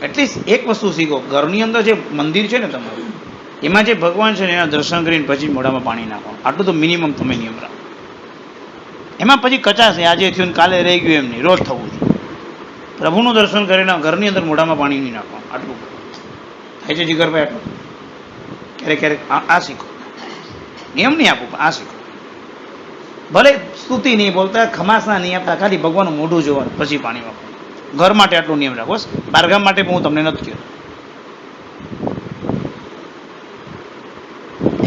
એટલીસ્ટ એક વસ્તુ શીખો, ઘરની અંદર જે મંદિર છે ને તમારું, એમાં જે ભગવાન છે ને એના દર્શન કરીને પછી મોઢામાં પાણી નાખવાનું, આટલું તો મિનિમમ તમે નિયમ રાખો. એમાં પછી કચાશ આજે થયું ને કાલે રહી ગયું એમ નહીં, રોજ થવું જોઈએ. પ્રભુનું દર્શન કરીને ઘરની અંદર મોઢામાં પાણી નહીં નાખવાનું, આટલું થાય છે જીગરભાઈ. આટલું ક્યારેક ક્યારેક આ શીખો, નિયમ નહીં આપું આ શીખો. ભલે સ્તુતિ નહીં બોલતા, ખમાસના નહીં આપતા, ખાલી ભગવાનનું મોઢું જોવાનું પછી પાણી વાપરવાનું. ઘર માટે આટલો નિયમ રાખો, બારગામ માટે હું તમને નથી કહેતો.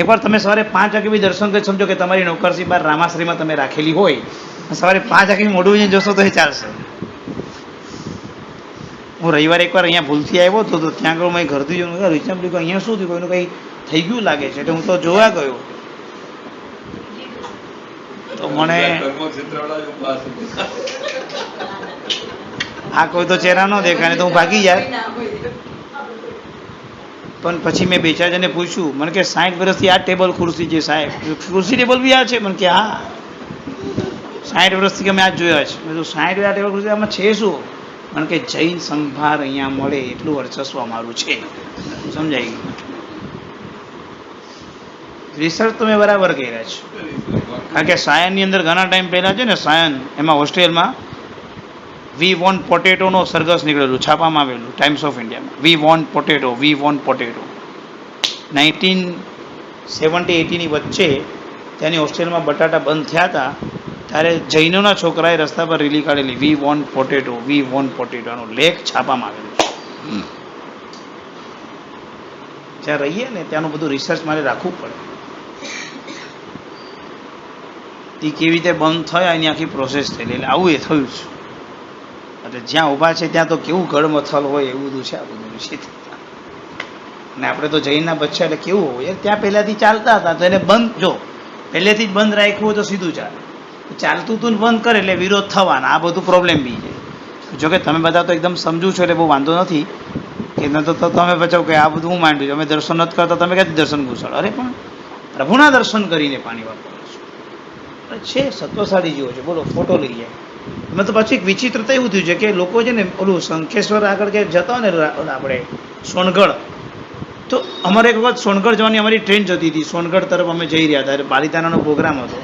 એકવાર તમે સવારે 5 વાગે બી દર્શન કરી સમજો કે તમારી નોકરસી બાર રામાશ્રીમાં તમે રાખેલી હોય, સવારે 5 વાગે મોઢું જઈને જોશો તો એ ચાલશે. હું રવિવારે એકવાર અહીંયા ભૂલથી આવ્યો હતો, તો ત્યાં આગળ મેં ઘરથી જોયું રીચમ લીધું, અહીંયા શું થયું, કોઈનું કંઈ થઈ ગયું લાગે છે, એટલે હું તો જોવા ગયો. તો મને આ કોઈ તો ચહેરા ન દેખાય ને તો હું ભાગી જાય. પણ પછી મેં 2-4 જણને પૂછ્યું, મને કે 60 વર્ષથી આ ટેબલ ખુરશી છે સાહેબ, ખુરશી ટેબલ બી આ છે? મને કે હા 60 વર્ષથી અમે આ જોયા છે. મેં તો 60 આ ટેબલ ખુરશી આમાં છે શું? મને કે જૈન સંભાર અહીંયા મળે એટલું વર્ચસ્વ અમારું છે. સમજાઈ ગયું? રિસર્ચ તો મેં બરાબર કર્યા છે. કારણ કે સાયનની અંદર ઘણા ટાઈમ પહેલાં છે ને, સાયન એમાં હોસ્ટેલમાં વી વોન્ટ પોટેટોનો સરઘસ નીકળેલું, છાપામાં આવેલું ટાઈમ્સ ઓફ ઇન્ડિયામાં. We want potato, we want potato. 1970-80ની વચ્ચે ત્યાંની હોસ્ટેલમાં બટાટા બંધ થયા હતા, ત્યારે જૈનોના છોકરાએ રસ્તા પર રેલી કાઢેલી, we want potato, we want પોટેટોનો લેખ છાપામાં આવેલો છે. જ્યાં રહીએ ને ત્યાંનું બધું રિસર્ચ મારે રાખવું પડે. એ કેવી રીતે બંધ થયા એની આખી પ્રોસેસ થયેલી, એટલે આવું એ થયું છે. એટલે જ્યાં ઊભા છે ત્યાં તો કેવું ગળમથલ હોય એવું બધું છે આ બધું વિશે. અને આપણે તો જૈનના બચ્ચા એટલે કેવું હોય, ત્યાં પહેલાંથી ચાલતા હતા તો એને બંધ, જો પહેલેથી જ બંધ રાખ્યું હોય તો સીધું ચાલે, ચાલતું તું બંધ કરે એટલે વિરોધ થવાના, આ બધું પ્રોબ્લેમ બી છે. જોકે તમે બધા તો એકદમ સમજુ છો એટલે બહુ વાંધો નથી કે ન તો તમે બચાવ કે આ બધું હું માંડ્યું છું, અમે દર્શન નથી કરતા, તમે ક્યાંથી દર્શન ઘૂસાડો? અરે પણ પ્રભુના દર્શન કરીને પાણી વાપરો છે, સત્વશાળી જેવો છે. બોલો, ફોટો લઈ જાય. એમાં તો પાછું એક વિચિત્રતા એવું થયું છે કે લોકો છે ને ઓલું શંખેશ્વર આગળ કે જતા હોય ને આપણે સોનગઢ, તો અમારે એક વખત સોનગઢ જવાની અમારી ટ્રેન જતી હતી, સોનગઢ તરફ અમે જઈ રહ્યા હતા, પાલિતાણાનો પ્રોગ્રામ હતો.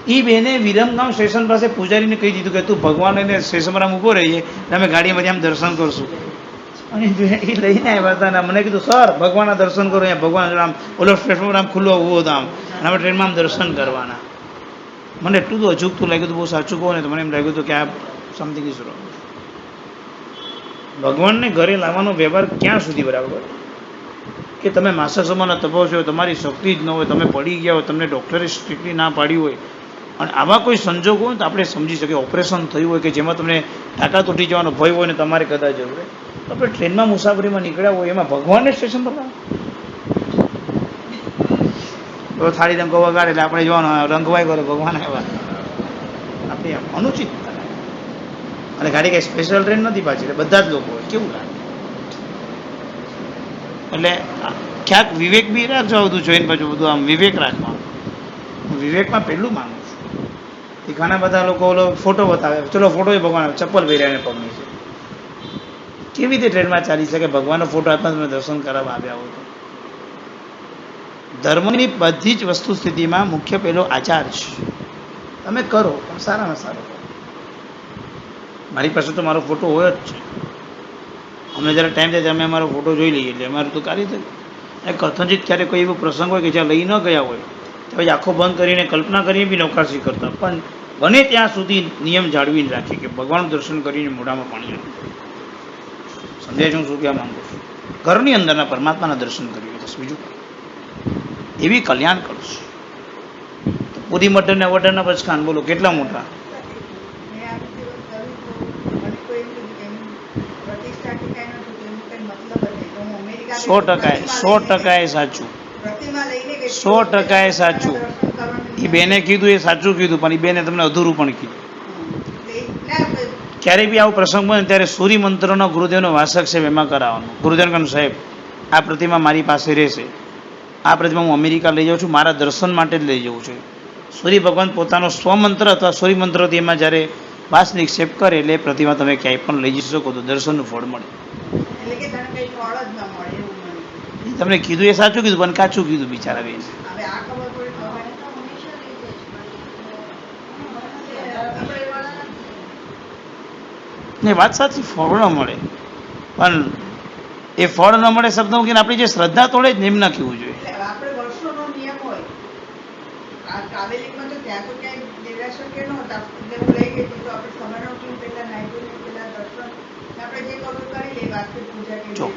એ બેને વિરમગામ સ્ટેશન પાસે પૂજારીને કહી દીધું કે તું ભગવાન એને સ્ટેશન પર આમ ઊભો રહીએ, અમે ગાડીમાંથી આમ દર્શન કરશું. અને એ લઈને આવ્યા હતા ને મને કીધું સર ભગવાનના દર્શન કરો, અહીંયા ભગવાન આમ ઓલો સ્ટેશન પર આમ ખુલ્લો ઊભો હતો આમ, અને અમે ટ્રેનમાં આમ દર્શન કરવાના. મને એટલું તો અજુગતું લાગ્યું હતું, બહુ સાચું કહો ને તો મને એમ લાગ્યું હતું કે આ સમથિંગ ઇઝ રોંગ. ભગવાનને ઘરે લાવવાનો વ્યવહાર ક્યાં સુધી બરાબર કે તમે માસક સમાન તપો છો, તમારી શક્તિ જ ન હોય, તમે પડી ગયા હોય, તમને ડૉક્ટરે સ્ટ્રિક્ટલી ના પાડી હોય, અને આવા કોઈ સંજોગ હોય તો આપણે સમજી શકીએ, ઓપરેશન થયું હોય કે જેમાં તમને ટાટા તૂટી જવાનો ભય હોય ને તમારે કદાચ જરૂર હોય, તો આપણે ટ્રેનમાં મુસાફરીમાં નીકળ્યા હોય, એમાં ભગવાનને સ્ટેશન પર તો થાળી રંગો વગાડે એટલે આપણે જોવાનું રંગવાય કરે ભગવાન આવ્યા, આપણે અનુચિત. અને ગાડી કંઈ સ્પેશિયલ ટ્રેન નથી પાછી, એટલે બધા જ લોકો હોય, કેવું લાગે. એટલે ક્યાંક વિવેક બી રાખજો, બધું જોઈને પાછું બધું આમ વિવેક રાખવાનું. હું વિવેકમાં પહેલું માનું છું. એ ઘણા બધા લોકો ઓલો ફોટો બતાવે, ચલો ફોટો એ ભગવાન ચપ્પલ પહેર્યા પગની છે, કેવી રીતે ટ્રેનમાં ચાલી શકે? ભગવાનનો ફોટો હાથમાં તમે દર્શન કરાવવા આવ્યા હોય તો. ધર્મની બધી જ વસ્તુ સ્થિતિમાં મુખ્ય પેલો આચાર છે. તમે કરો પણ સારામાં સારો કરો. મારી પાસે તો મારો ફોટો હોય જ છે. અમને જ્યારે ટાઈમ થાય અમે અમારો ફોટો જોઈ લઈએ એટલે અમારું તો કાર્ય થયું. અને કથનચિત ક્યારેક કોઈ એવો પ્રસંગ હોય કે જ્યાં લઈ ન ગયા હોય તો પછી આંખો બંધ કરીને કલ્પના કરીને બી નૌકાશી કરતા, પણ બને ત્યાં સુધી નિયમ જાળવીને રાખીએ કે ભગવાનનું દર્શન કરીને મોઢામાં પાણી નાખે. સમજાય છે હું શું કહેવા માંગુ છું? ઘરની અંદરના પરમાત્માના દર્શન કરીએ બસ, બીજું એવી કલ્યાણ કરશે. પૂરી મટન ને વટરના પચકાન બોલો કેટલા મોટા. 100% એ સાચું, 100% એ સાચું. એ બેને કીધું એ સાચું કીધું, પણ એ બેને તમને અધૂરું પણ કીધું. ક્યારેય બી આવો પ્રસંગ બને ત્યારે સૂર્ય મંત્રનો ગુરુદેવનો વાસક છે એમાં કરાવવાનો. ગુરુદેવ કહ્યું સાહેબ આ પ્રતિમા મારી પાસે રહેશે, આ પ્રતિમા હું અમેરિકા લઈ જાઉં છું, મારા દર્શન માટે જ લઈ જવું છે. સૂર્ય ભગવાન પોતાનો સ્વમંત્ર અથવા સૂર્ય મંત્રથી એમાં જ્યારે વાસ નિક્ષેપ કરે એટલે પ્રતિમા તમે ક્યાંય પણ લઈ જઈ શકો તો દર્શનનું ફળ મળે. તમને કીધું એ સાચું કીધું પણ કાચું કીધું બિચારા બેન. હવે આ ખબર પડી તો હવે તો હંમેશા લઈ જાય છે. આપણે એ વાળા નથી. ને વાત સાચી, ફળ ન મળે પણ એ ફળ ન મળે શબ્દ મૂકીને આપણી જે શ્રદ્ધા તોડે જ ને એમ ના કહેવું જોઈએ. એટલે આપણે વર્ષોનો નિયમ હોય આ કાવેલીમાં તો ત્યાં તો ક્યાંય દેરાસર કે નહોતા એટલે હું લઈ ગઈ હતી તો આપણે સમયનો ઉઠીને પહેલાં નાહી ધોઈને પહેલાં દર્શન આપણે જે કરવું કરી લઈએ વાસ્તુ પૂજા કે જો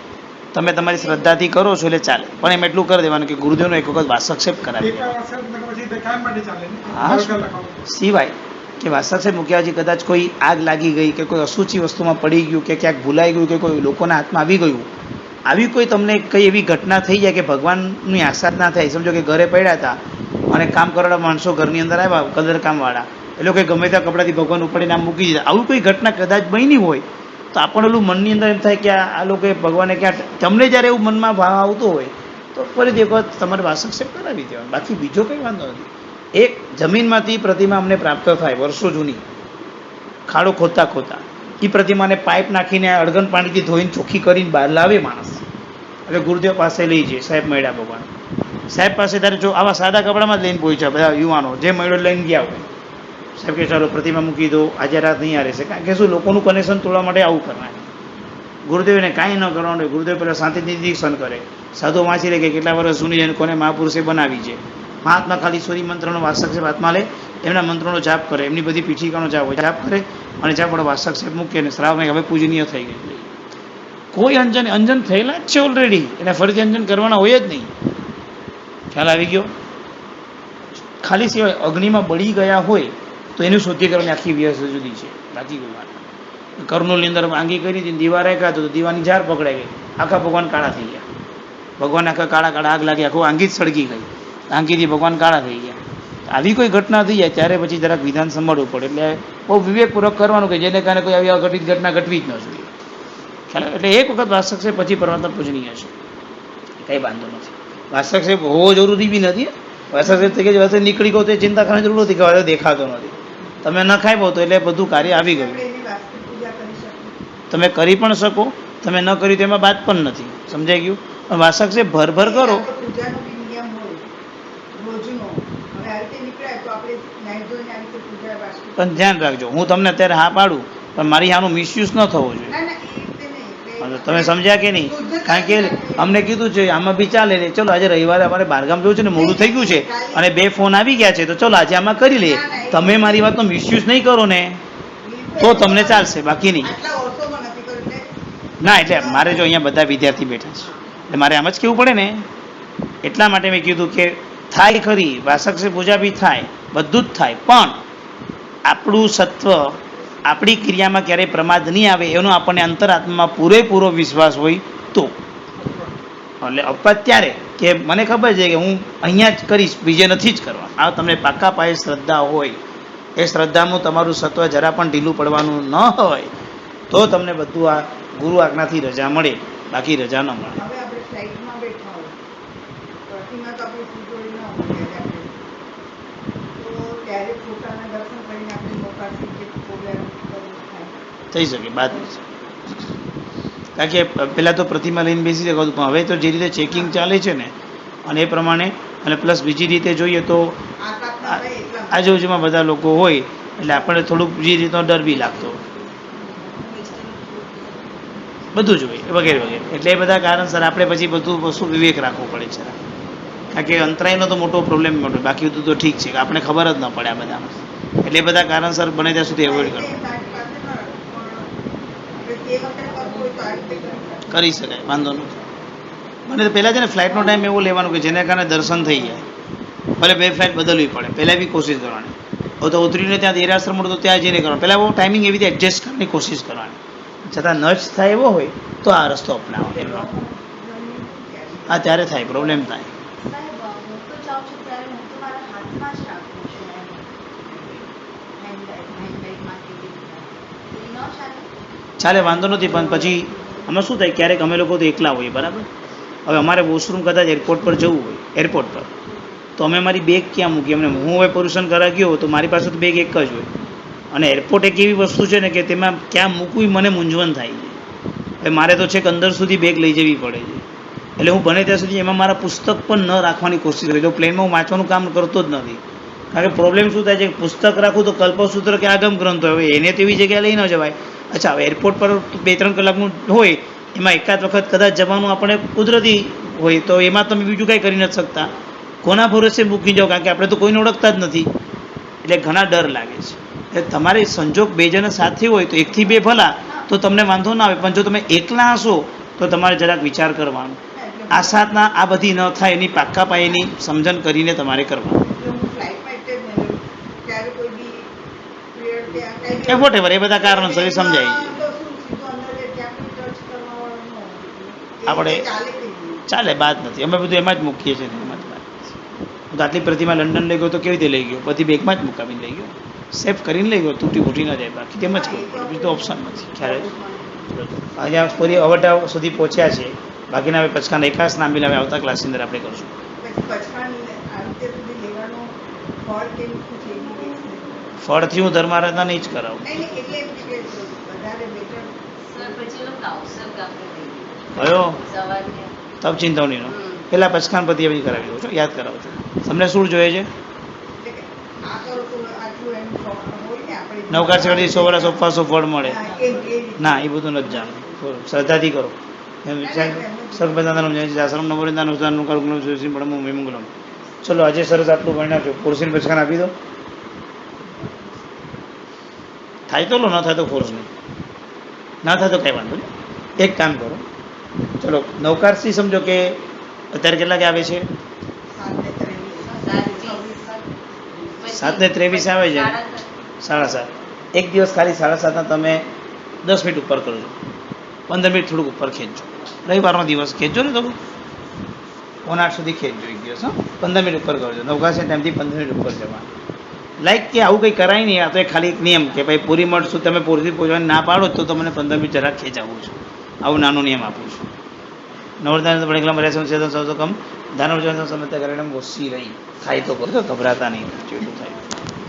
તમે તમારી શ્રદ્ધાથી કરો છો એટલે ચાલે, પણ એમ એટલું કરી દેવાનું કે ગુરુદેવનો એક વખત વાસક્ષેપ કરાવી હા સિવાય કે વાસક્ષેપ મૂક્યા પછી કદાચ કોઈ આગ લાગી ગઈ કે કોઈ અસૂચિ વસ્તુમાં પડી ગયું કે ક્યાંક ભૂલાઈ ગયું કે કોઈ લોકોના હાથમાં આવી ગયું, આવી કોઈ તમને કઈ એવી ઘટના થઈ જાય કે ભગવાનની આશા ના થાય. સમજો કે ઘરે પડ્યા હતા અને કામ કરવાળા માણસો ઘરની અંદર આવ્યા કલર કામવાળા, એ લોકો ગમે ત્યાં કપડાથી ભગવાન ઉપાડીને આમ મૂકી દીધા, આવું કોઈ ઘટના કદાચ બની હોય તો આપણને ઓલું મનની અંદર એમ થાય કે આ લોકોએ ભગવાને ક્યાં, તમને જ્યારે એવું મનમાં ભાવ આવતો હોય તો ફરીથી એક વખત તમારે વાસક્ષેપ કરાવી દેવાનું, બાકી બીજો કંઈ વાંધો નથી. એક જમીનમાંથી પ્રતિમા અમને પ્રાપ્ત થાય વર્ષો જૂની, ખાડો ખોદતા ખોદતા એ પ્રતિમાને પાઇપ નાખીને અડગન પાણીથી ધોઈને ચોખ્ખી કરીને બહાર લાવે માણસ. એટલે ગુરુદેવ પાસે લઈ જઈએ, સાહેબ મળ્યા ભગવાન, સાહેબ પાસે ત્યારે જો આવા સાદા કપડામાં જ લઈને પહોંચ્યા બધા યુવાનો, જે મળ્યો લઈને ગયા હોય. સાહેબ કે ચાલો પ્રતિમા મૂકી દો, આજે રાત નહીં આ રહેશે, કારણ કે શું લોકોનું કનેક્શન તોડવા માટે આવું કરવાનું. ગુરુદેવને કાંઈ ન કરવાનું, ગુરુદેવ પહેલાં શાંતિથી નિરીક્ષણ કરે, સાધુ વાંચી લે કે કેટલા વર્ષ જૂની છે કોને મહાપુરુષે બનાવી છે. મહાત્મા ખાલી સૂર્ય મંત્રનો વાસક્ષેપ હાથમાં લે, એમના મંત્રોનો જાપ કરે, એમની બધી પીઠિકાનો જાપ કરે અને જાપ વડે વાસક્ષેપ મૂકે અને શ્રાવણ હવે પૂજનીય થઈ ગઈ. કોઈ અંજન થયેલા જ છે ઓલરેડી, એને ફરીથી અંજન કરવાના હોય જ નહીં. ખ્યાલ આવી ગયો? ખાલી સિવાય અગ્નિમાં બળી ગયા હોય તો એનું શુદ્ધિકરણ આખી વ્યવસ્થા જુદી છે, બાકી કોઈ વાત. કર્નૂલની અંદર આંગી કરી હતી, દીવા રાખ્યા તો દીવાની ઝાર પકડાઈ ગઈ, આખા ભગવાન કાળા થઈ ગયા. ભગવાન આખા કાળા કાળા આગ લાગી, આખું આંગી જ સળગી ગઈ, આંગીથી ભગવાન કાળા થઈ ગયા. આવી કોઈ ઘટના થઈ જાય ત્યારે પછી જરાક વિધાન સંભાળવું પડે, એટલે બહુ વિવેકપૂર્વક કરવાનું કે જેને કારણે કોઈ આવી અઘટિત ઘટના ઘટવી જ ન જોઈએ. ખ્યાલ? એટલે એક વખત વાસક્ષેપ પછી પરમાત્મા પૂજનીય છે, કંઈ વાંધો નથી. વાસક્ષેપ હોવો જરૂરી બી નથી. વાસક્ષેપ થઈ ગયા વાસક્ષેપ નીકળી ગયો તો એ ચિંતા કરવાની જરૂર નથી કે હવે દેખાતો નથી, તમે ન ખાઈ પો તો એટલે બધું કાર્ય આવી ગયું. તમે કરી પણ શકો, તમે ન કર્યું તો એમાં બાદ પણ નથી. સમજાઈ ગયું? પણ વાસક્ષેપ ભર કરો. પણ ધ્યાન રાખજો, હું તમને અત્યારે હા પાડું પણ મારી આનો મિસયુઝ ન થવો જોઈએ. તમે સમજ્યા કે નહીં? કારણ કે અમને કીધું છે આમાં બી ચાલે ને, ચલો આજે રવિવારે અમારે બહારગામ જવું છે ને મોડું થઈ ગયું છે અને 2 ફોન આવી ગયા છે તો ચલો આજે આમાં કરી લઈએ. તમે મારી વાતનો મિસયુઝ નહીં કરો ને તો તમને ચાલશે, બાકી નહીં. ના એટલે મારે જો અહીંયા બધા વિદ્યાર્થી બેઠા છે એટલે મારે આમ જ કહેવું પડે ને, એટલા માટે મેં કીધું કે થાય ખરી વાસક્ષેપ પૂજા બી થાય, બધું જ થાય, પણ આપણું સત્વ આપણી ક્રિયામાં ક્યારેય પ્રમાદ નહીં આવે એનો આપણને અંતરાત્મામાં પૂરેપૂરો વિશ્વાસ હોય તો. એટલે અપવાદ ત્યારે કે મને ખબર છે કે હું અહીંયા જ કરીશ, બીજે નથી જ કરવા. આ તમને પાકા પાયે શ્રદ્ધા હોય, એ શ્રદ્ધામાં તમારું સત્વ જરા પણ ઢીલું પડવાનું ન હોય તો તમને બધું આ ગુરુ આજ્ઞાથી રજા મળે, બાકી રજા ન મળે. થઈ શકે બાદ કારણ કે પહેલાં તો પ્રતિમા લઈને બેસી શકાતું, પણ હવે તો જે રીતે ચેકિંગ ચાલે છે ને અને એ પ્રમાણે, અને પ્લસ બીજી રીતે જોઈએ તો આજુબાજુમાં બધા લોકો હોય એટલે આપણને થોડુંક બીજી રીતનો ડર બી લાગતો, બધું જ હોય વગેરે વગેરે. એટલે એ બધા કારણસર આપણે પછી બધું વસ્તુ વિવેક રાખવો પડે છે, કારણ કે અંતરાયનો તો મોટો પ્રોબ્લેમ મોટો, બાકી બધું તો ઠીક છે કે આપણે ખબર જ ન પડે આ બધામાં. એટલે એ બધા કારણસર બને ત્યાં સુધી એવોઇડ કરવું કરી શકાય, વાંધો નથી. મને તો પહેલાં છે ને ફ્લાઇટનો ટાઈમ એવો લેવાનો કે જેને કારણે દર્શન થઈ જાય, ભલે 2 ફ્લાઇટ બદલવી પડે, પહેલાં બી કોશિશ કરવાની. હવે તો ઉતરીને ત્યાં દેરાસર મળે તો ત્યાં જઈને કરવાનું, પહેલાં બહુ ટાઈમિંગ એવી રીતે એડજસ્ટ કરવાની કોશિશ કરવાની. છતાં ન જ થાય એવો હોય તો આ રસ્તો અપનાવો એમનો. હા ત્યારે થાય, પ્રોબ્લેમ થાય. ચાલે, વાંધો નથી. પણ પછી આમાં શું થાય, ક્યારેક અમે લોકો તો એકલા હોઈએ, બરાબર. હવે અમારે વોશરૂમ કદાચ એરપોર્ટ પર જવું હોય, એરપોર્ટ પર, તો અમે મારી બેગ ક્યાં મૂકી? અમને હું હવે પર્યુષણ કરવા ગયો તો મારી પાસે તો બેગ એક જ હોય, અને એરપોર્ટ એક એવી વસ્તુ છે ને કે તેમાં ક્યાં મૂકવી મને મૂંઝવણ થાય છે. હવે મારે તો છેક અંદર સુધી બેગ લઈ જવી પડે છે, એટલે હું બને ત્યાં સુધી એમાં મારા પુસ્તક પણ ન રાખવાની કોશિશ કરું. જો પ્લેનમાં હું વાંચવાનું કામ કરતો જ નથી, કારણ કે પ્રોબ્લેમ શું થાય છે, પુસ્તક રાખું તો કલ્પસૂત્ર કે આગમ ગ્રંથો હવે એને તેવી જગ્યાએ લઈ ન જવાય. અચ્છા, હવે એરપોર્ટ પર 2-3 કલાકનું હોય, એમાં એકાદ વખત કદાચ જવાનું આપણે કુદરતી હોય તો એમાં તમે બીજું કાંઈ કરી નથી શકતા. કોના ભરોસે મૂકી જાઓ, કારણ કે આપણે તો કોઈને ઓળખતા જ નથી, એટલે ઘણા ડર લાગે છે. એટલે તમારે સંજોગ 2 જણા સાથે હોય તો 1 થી 2 ભલા તો તમને વાંધો ના આવે, પણ જો તમે એકલા હશો તો તમારે જરાક વિચાર કરવાનો. આ સાતના આ બધી ન થાય એની પાક્કા પાયેની સમજણ કરીને તમારે કરવાનું. એટલે હું ફ્લાઇટમાં એટલે જ નહીં લઉં. ત્યારે કોઈ બી પીરિયડ કે આ કાંઈ બી એ વોટેવર એ બધા કારણોસર એ સમજાય છે. તો શું સીધું અંદર જાય, ત્યાં કોઈ ટચ કરવાવાળો ન હોય. એ આપણે રીતે ચાલે કે નહીં? ચાલે, બાદ નથી. અમે બધું એમાં જ મૂકીએ છીએ ને એમાં જ વાત છે. હું તો આટલી પ્રતિમા લંડન લઈ ગયો તો કેવી રીતે લઈ ગયો? બધી બેગમાં જ મુકાવીને લઈ ગયો, સેફ કરીને લઈ ગયો, તૂટી ફૂટી ન જાય. બાકી તેમ જ કરવું પડે, બીજું તો ઓપ્શન નથી. ખ્યાલ અહીંયા ફરી અવટા સુધી પહોંચ્યા છે. બાકીના હવે પચકાન એકાસ નાંબી હવે આવતા ક્લાસની અંદર આપણે કરશું. પછી પચકાણ આ રીતે સુધી લેવાનું ફળ કેવું શું છે એની રીત છે. ફળથી હું ધર્મારાધના નહીં જ કરાવું. નહીં નહીં, એટલે એમ કે વધારે બેટર સર પછી લોકો અવસર આપણે લઈએ કયો સવારને તબ ચિંતવણીનો પહેલાં પચકાન પતિ બધી કરાવી દઉં છું, યાદ કરાવું છું. તમને શું જોઈએ છે? એટલે કે આ કરો તો આટલું એમ હોય ને આપણે નવકાર ચકડી 100 વર્ષ ઉપવાસો ફળ મળે. હા, એ રીતે. ના, એ બધું નથી જાણવું. શ્રદ્ધાથી કરો. સર્વદાનમ નવરિંદાનું કરુગ્નમ સુશી પડમ વિમંગલમ. ચલો, આજે સરસ આટલું ભણ્યા છો. ફોર્સની પચકાન આપી દો. થાય તો લો, ન થાય તો ફોર્સ નહીં. ના થાય તો કાંઈ વાંધો નહીં. એક કામ કરો, ચલો નવકારથી સમજો કે અત્યારે કેટલા કે આવે છે? 7:23 આવે છે. 7:30. એક દિવસ ખાલી 7:30 તમે 10 મિનિટ ઉપર કરજો, 15 મિનિટ થોડુંક ઉપર ખેંચજો. રવિવારનો દિવસ ખેંચજો ને, તો 7:30 સુધી ખેંચજો એક દિવસ. 15 મિનિટ ઉપર કરજો. નવકાશ ટાઈમથી 15 મિનિટ ઉપર જવાનું. લાઈક કે આવું કંઈ કરાય નહીં. આ તો ખાલી એક નિયમ કે ભાઈ પૂરી મળશું, તમે પૂરથી પહોંચવાની ના પાડો તો તમને 15 મિનિટ જરાક ખેંચાવું છું. આવું નાનો નિયમ આપું છું. નવરદાન પડેલા મર્યાદા સંશોધન સૌ કમ ધાન સમજતા કરીને ઓછી રહી થાય તો કરો, ગભરાતા નહીં.